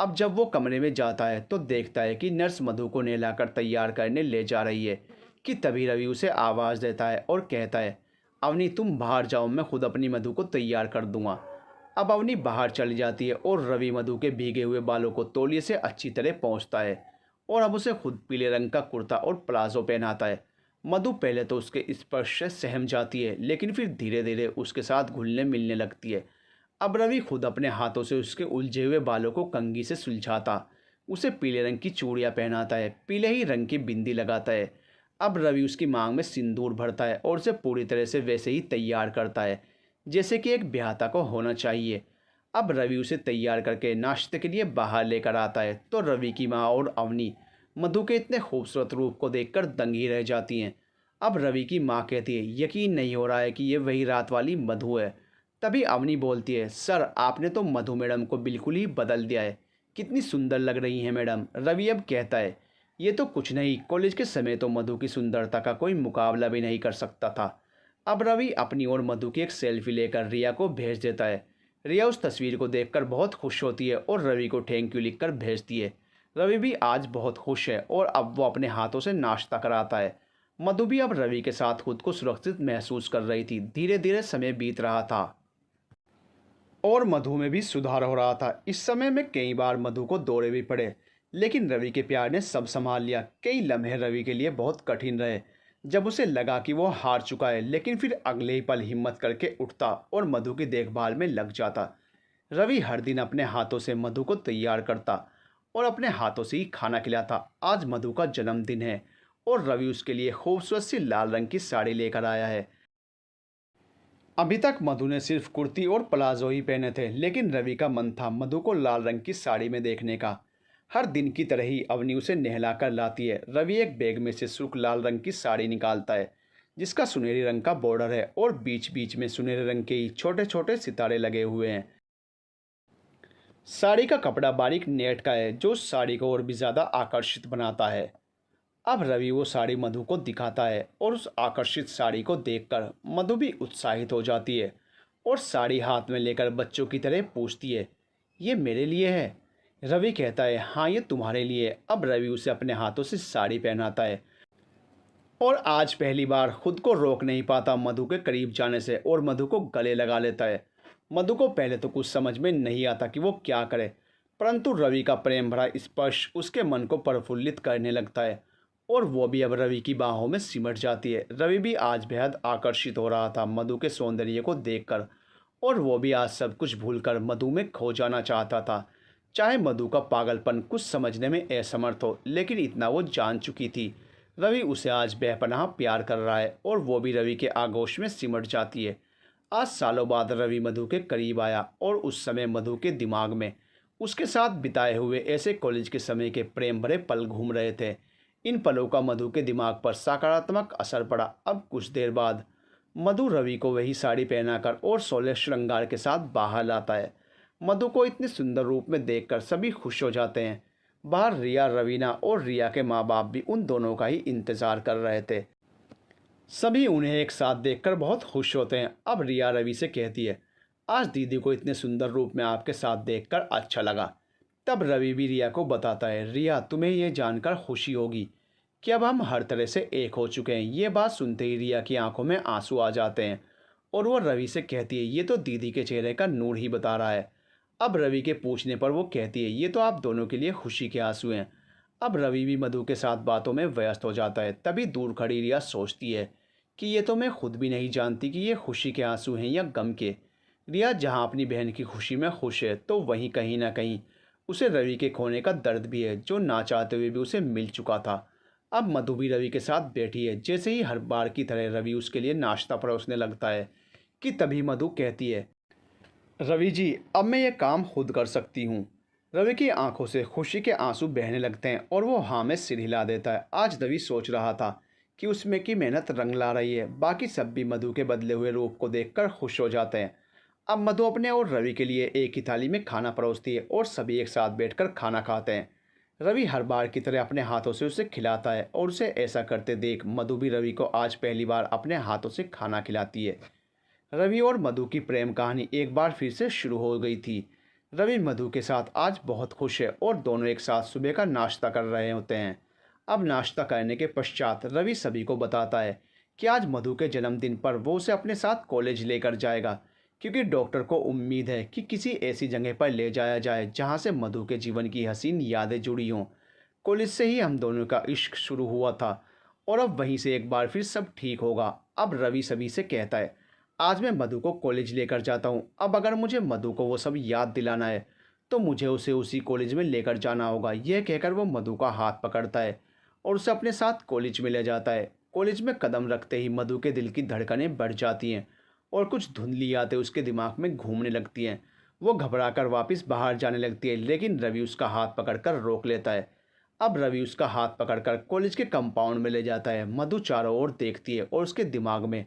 अब जब वो कमरे में जाता है तो देखता है कि नर्स मधु को नहलाकर तैयार करने ले जा रही है कि तभी रवि उसे आवाज़ देता है और कहता है अवनी तुम बाहर जाओ, मैं खुद अपनी मधु को तैयार कर दूंगा। अब अवनी बाहर चली जाती है और रवि मधु के भीगे हुए बालों को तौलिए से अच्छी तरह पोंछता है और अब उसे खुद पीले रंग का कुर्ता और प्लाजो पहनाता है। मधु पहले तो उसके स्पर्श से सहम जाती है लेकिन फिर धीरे धीरे उसके साथ घुलने मिलने लगती है। अब रवि खुद अपने हाथों से उसके उलझे हुए बालों को कंघी से सुलझाता, उसे पीले रंग की चूड़ियाँ पहनाता है, पीले ही रंग की बिंदी लगाता है। अब रवि उसकी मांग में सिंदूर भरता है और उसे पूरी तरह से वैसे ही तैयार करता है जैसे कि एक ब्याहता को होना चाहिए। अब रवि उसे तैयार करके नाश्ते के लिए बाहर लेकर आता है तो रवि की माँ और अवनी मधु के इतने खूबसूरत रूप को देखकर दंग ही रह जाती हैं। अब रवि की माँ कहती है यकीन नहीं हो रहा है कि ये वही रात वाली मधु है। तभी अवनी बोलती है सर आपने तो मधु मैडम को बिल्कुल ही बदल दिया है, कितनी सुंदर लग रही हैं मैडम। रवि अब कहता है ये तो कुछ नहीं, कॉलेज के समय तो मधु की सुंदरता का कोई मुकाबला भी नहीं कर सकता था। अब रवि अपनी और मधु की एक सेल्फी लेकर रिया को भेज देता है। रिया उस तस्वीर को देखकर बहुत खुश होती है और रवि को थैंक यू लिखकर भेजती है। रवि भी आज बहुत खुश है और अब वो अपने हाथों से नाश्ता कराता है। मधु भी अब रवि के साथ खुद को सुरक्षित महसूस कर रही थी। धीरे धीरे समय बीत रहा था और मधु में भी सुधार हो रहा था। इस समय में कई बार मधु को दौरे भी पड़े लेकिन रवि के प्यार ने सब संभाल लिया। कई लम्हे रवि के लिए बहुत कठिन रहे जब उसे लगा कि वो हार चुका है, लेकिन फिर अगले ही पल हिम्मत करके उठता और मधु की देखभाल में लग जाता। रवि हर दिन अपने हाथों से मधु को तैयार करता और अपने हाथों से ही खाना खिलाता। आज मधु का जन्मदिन है और रवि उसके लिए खूबसूरत सी लाल रंग की साड़ी लेकर आया है। अभी तक मधु ने सिर्फ कुर्ती और प्लाजो ही पहने थे लेकिन रवि का मन था मधु को लाल रंग की साड़ी में देखने का। हर दिन की तरह ही अवनी उसे नहलाकर लाती है। रवि एक बैग में से सुर्ख लाल रंग की साड़ी निकालता है जिसका सुनहरी रंग का बॉर्डर है और बीच बीच में सुनहरे रंग के ही छोटे छोटे सितारे लगे हुए हैं। साड़ी का कपड़ा बारीक नेट का है जो साड़ी को और भी ज़्यादा आकर्षित बनाता है। अब रवि वो साड़ी मधु को दिखाता है और उस आकर्षित साड़ी को देखकर मधु भी उत्साहित हो जाती है और साड़ी हाथ में लेकर बच्चों की तरह पूछती है ये मेरे लिए है। रवि कहता है हाँ ये तुम्हारे लिए। अब रवि उसे अपने हाथों से साड़ी पहनाता है और आज पहली बार खुद को रोक नहीं पाता मधु के करीब जाने से और मधु को गले लगा लेता है। मधु को पहले तो कुछ समझ में नहीं आता कि वो क्या करे, परंतु रवि का प्रेम भरा स्पर्श उसके मन को प्रफुल्लित करने लगता है और वो भी अब रवि की बाहों में सिमट जाती है। रवि भी आज बेहद आकर्षित हो रहा था मधु के सौंदर्य को देखकर और वो भी आज सब कुछ भूलकर मधु में खो जाना चाहता था। चाहे मधु का पागलपन कुछ समझने में असमर्थ हो लेकिन इतना वो जान चुकी थी रवि उसे आज बेपनाह प्यार कर रहा है और वो भी रवि के आगोश में सिमट जाती है। आज सालों बाद रवि मधु के करीब आया और उस समय मधु के दिमाग में उसके साथ बिताए हुए ऐसे कॉलेज के समय के प्रेम भरे पल घूम रहे थे। इन पलों का मधु के दिमाग पर सकारात्मक असर पड़ा। अब कुछ देर बाद मधु रवि को वही साड़ी पहनाकर और 16 श्रृंगार के साथ बाहर लाता है। मधु को इतने सुंदर रूप में देखकर सभी खुश हो जाते हैं। बाहर रिया, रवीना और रिया के माँ बाप भी उन दोनों का ही इंतज़ार कर रहे थे। सभी उन्हें एक साथ देखकर बहुत खुश होते हैं। अब रिया रवि से कहती है आज दीदी को इतने सुंदर रूप में आपके साथ देखकर अच्छा लगा। तब रवि भी रिया को बताता है रिया तुम्हें यह जानकर खुशी होगी कि अब हम हर तरह से एक हो चुके हैं। ये बात सुनते ही रिया की आंखों में आंसू आ जाते हैं और वो रवि से कहती है, ये तो दीदी के चेहरे का नूर ही बता रहा है। अब रवि के पूछने पर वो कहती है, ये तो आप दोनों के लिए खुशी के आंसू हैं। अब रवि भी मधु के साथ बातों में व्यस्त हो जाता है। तभी दूर खड़ी रिया सोचती है कि ये तो मैं खुद भी नहीं जानती कि ये खुशी के आंसू हैं या गम के। रिया जहाँ अपनी बहन की खुशी में खुश है, तो वहीं कहीं ना कहीं उसे रवि के खोने का दर्द भी है, जो ना चाहते हुए भी उसे मिल चुका था। अब मधु भी रवि के साथ बैठी है। जैसे ही हर बार की तरह रवि उसके लिए नाश्ता परोसने लगता है कि तभी मधु कहती है, रवि जी, अब मैं ये काम खुद कर सकती हूँ। रवि की आंखों से खुशी के आंसू बहने लगते हैं और वो हाँ में सिर हिला देता है। आज रवि सोच रहा था कि उसमें की मेहनत रंग ला रही है। बाकी सब भी मधु के बदले हुए रूप को देखकर खुश हो जाते हैं। अब मधु अपने और रवि के लिए एक ही थाली में खाना परोसती है और सभी एक साथ बैठकर खाना खाते हैं। रवि हर बार की तरह अपने हाथों से उसे खिलाता है और उसे ऐसा करते देख मधु भी रवि को आज पहली बार अपने हाथों से खाना खिलाती है। रवि और मधु की प्रेम कहानी एक बार फिर से शुरू हो गई थी। रवि मधु के साथ आज बहुत खुश है और दोनों एक साथ सुबह का नाश्ता कर रहे होते हैं। अब नाश्ता करने के पश्चात रवि सभी को बताता है कि आज मधु के जन्मदिन पर वो उसे अपने साथ कॉलेज लेकर जाएगा, क्योंकि डॉक्टर को उम्मीद है कि किसी ऐसी जगह पर ले जाया जाए जहां से मधु के जीवन की हसीन यादें जुड़ी हों। कॉलेज से ही हम दोनों का इश्क शुरू हुआ था और अब वहीं से एक बार फिर सब ठीक होगा। अब रवि सभी से कहता है, आज मैं मधु को कॉलेज लेकर जाता हूँ। अब अगर मुझे मधु को वो सब याद दिलाना है तो मुझे उसे उसी कॉलेज में लेकर जाना होगा। यह कहकर वो मधु का हाथ पकड़ता है और उसे अपने साथ कॉलेज में ले जाता है। कॉलेज में कदम रखते ही मधु के दिल की धड़कनें बढ़ जाती हैं और कुछ धुंधली यादें उसके दिमाग में घूमने लगती हैं। वो घबराकर वापस बाहर जाने लगती है, लेकिन रवि उसका हाथ पकड़कर रोक लेता है। अब रवि उसका हाथ पकड़कर कॉलेज के कंपाउंड में ले जाता है। मधु चारों ओर देखती है और उसके दिमाग में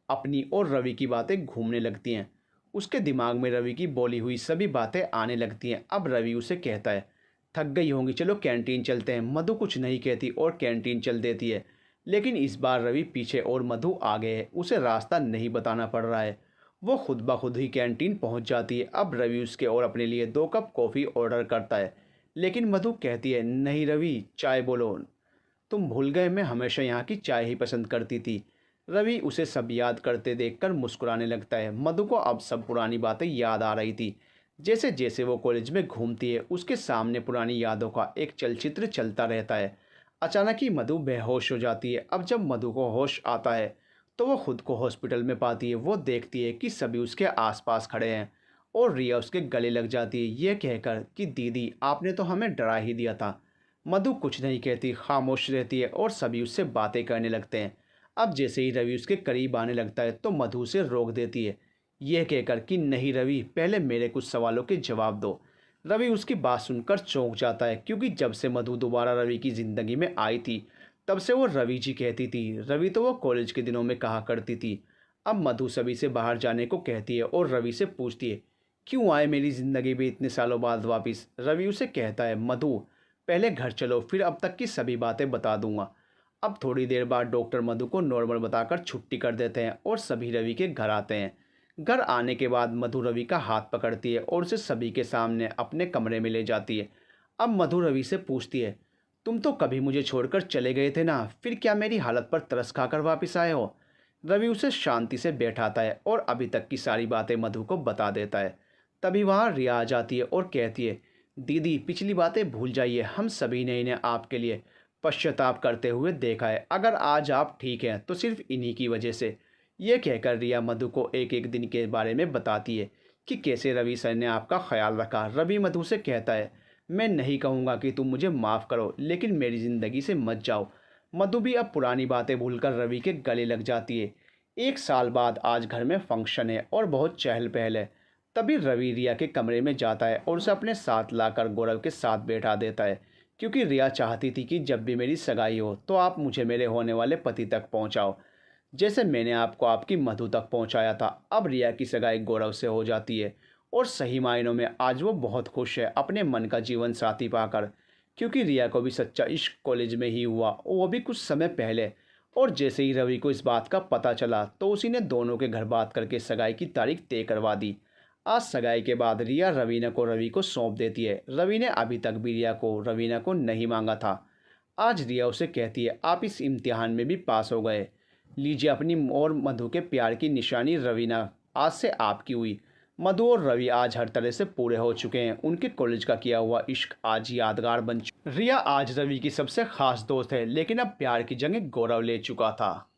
अपनी और रवि की बातें घूमने लगती हैं। उसके दिमाग में रवि की बोली हुई सभी बातें आने लगती हैं। अब रवि उसे कहता है, थक गई होंगी, चलो कैंटीन चलते हैं। मधु कुछ नहीं कहती और कैंटीन चल देती है। लेकिन इस बार रवि पीछे और मधु आगे है। उसे रास्ता नहीं बताना पड़ रहा है। वो खुद ब खुद ही कैंटीन पहुंच जाती है। अब रवि उसके और अपने लिए 2 कप कॉफ़ी ऑर्डर करता है, लेकिन मधु कहती है, नहीं रवि, चाय बोलो। तुम भूल गए, मैं हमेशा यहाँ की चाय ही पसंद करती थी। रवि उसे सब याद करते देखकर मुस्कुराने लगता है। मधु को अब सब पुरानी बातें याद आ रही थी। जैसे जैसे वो कॉलेज में घूमती है, उसके सामने पुरानी यादों का एक चलचित्र चलता रहता है। अचानक ही मधु बेहोश हो जाती है। अब जब मधु को होश आता है तो वो खुद को हॉस्पिटल में पाती है। वो देखती है कि सभी उसके आसपास खड़े हैं और रिया उसके गले लग जाती है, ये कहकर कि दीदी, आपने तो हमें डरा ही दिया था। मधु कुछ नहीं कहती, खामोश रहती है और सभी उससे बातें करने लगते हैं। अब जैसे ही रवि उसके करीब आने लगता है तो मधु उसे रोक देती है, यह कहकर कि नहीं रवि, पहले मेरे कुछ सवालों के जवाब दो। रवि उसकी बात सुनकर चौंक जाता है, क्योंकि जब से मधु दोबारा रवि की ज़िंदगी में आई थी तब से वो रवि जी कहती थी। रवि तो वो कॉलेज के दिनों में कहा करती थी। अब मधु सभी से बाहर जाने को कहती है और रवि से पूछती है, क्यों आए मेरी ज़िंदगी में इतने सालों बाद वापस। रवि उसे कहता है, मधु, पहले घर चलो, फिर अब तक की सभी बातें बता दूंगा। अब थोड़ी देर बाद डॉक्टर मधु को नॉर्मल बताकर छुट्टी कर देते हैं और सभी रवि के घर आते हैं। घर आने के बाद मधु रवि का हाथ पकड़ती है और उसे सभी के सामने अपने कमरे में ले जाती है। अब मधु रवि से पूछती है, तुम तो कभी मुझे छोड़कर चले गए थे ना, फिर क्या मेरी हालत पर तरस खाकर वापस आए हो। रवि उसे शांति से बैठाता है और अभी तक की सारी बातें मधु को बता देता है। तभी वहाँ रिया आ जाती है और कहती है, दीदी, पिछली बातें भूल जाइए, हम सभी ने इन्हें आपके लिए पश्चाताप करते हुए देखा है। अगर आज आप ठीक हैं तो सिर्फ इन्हीं की वजह से। ये कहकर रिया मधु को एक एक दिन के बारे में बताती है कि कैसे रवि सर ने आपका ख्याल रखा। रवि मधु से कहता है, मैं नहीं कहूँगा कि तुम मुझे माफ़ करो, लेकिन मेरी ज़िंदगी से मत जाओ। मधु भी अब पुरानी बातें भूलकर रवि के गले लग जाती है। 1 साल बाद आज घर में फंक्शन है और बहुत चहल पहल है। तभी रवि रिया के कमरे में जाता है और उसे अपने साथ लाकर गौरव के साथ बैठा देता है, क्योंकि रिया चाहती थी कि जब भी मेरी सगाई हो तो आप मुझे मेरे होने वाले पति तक पहुंचाओ, जैसे मैंने आपको आपकी मधु तक पहुंचाया था। अब रिया की सगाई गौरव से हो जाती है और सही मायनों में आज वो बहुत खुश है अपने मन का जीवन साथी पाकर, क्योंकि रिया को भी सच्चा इश्क कॉलेज में ही हुआ, वो भी कुछ समय पहले। और जैसे ही रवि को इस बात का पता चला तो उसी ने दोनों के घर बात करके सगाई की तारीख तय करवा दी। आज सगाई के बाद रिया रवीना को रवि को सौंप देती है। रवि ने अभी तक भी रिया को रवीना को नहीं मांगा था। आज रिया उसे कहती है, आप इस इम्तिहान में भी पास हो गए। लीजिए अपनी और मधु के प्यार की निशानी रवीना, आज से आपकी हुई। मधु और रवि आज हर तरह से पूरे हो चुके हैं। उनके कॉलेज का किया हुआ इश्क आज यादगार बन चुका। रिया आज रवि की सबसे खास दोस्त है, लेकिन अब प्यार की जगह गौरव ले चुका था।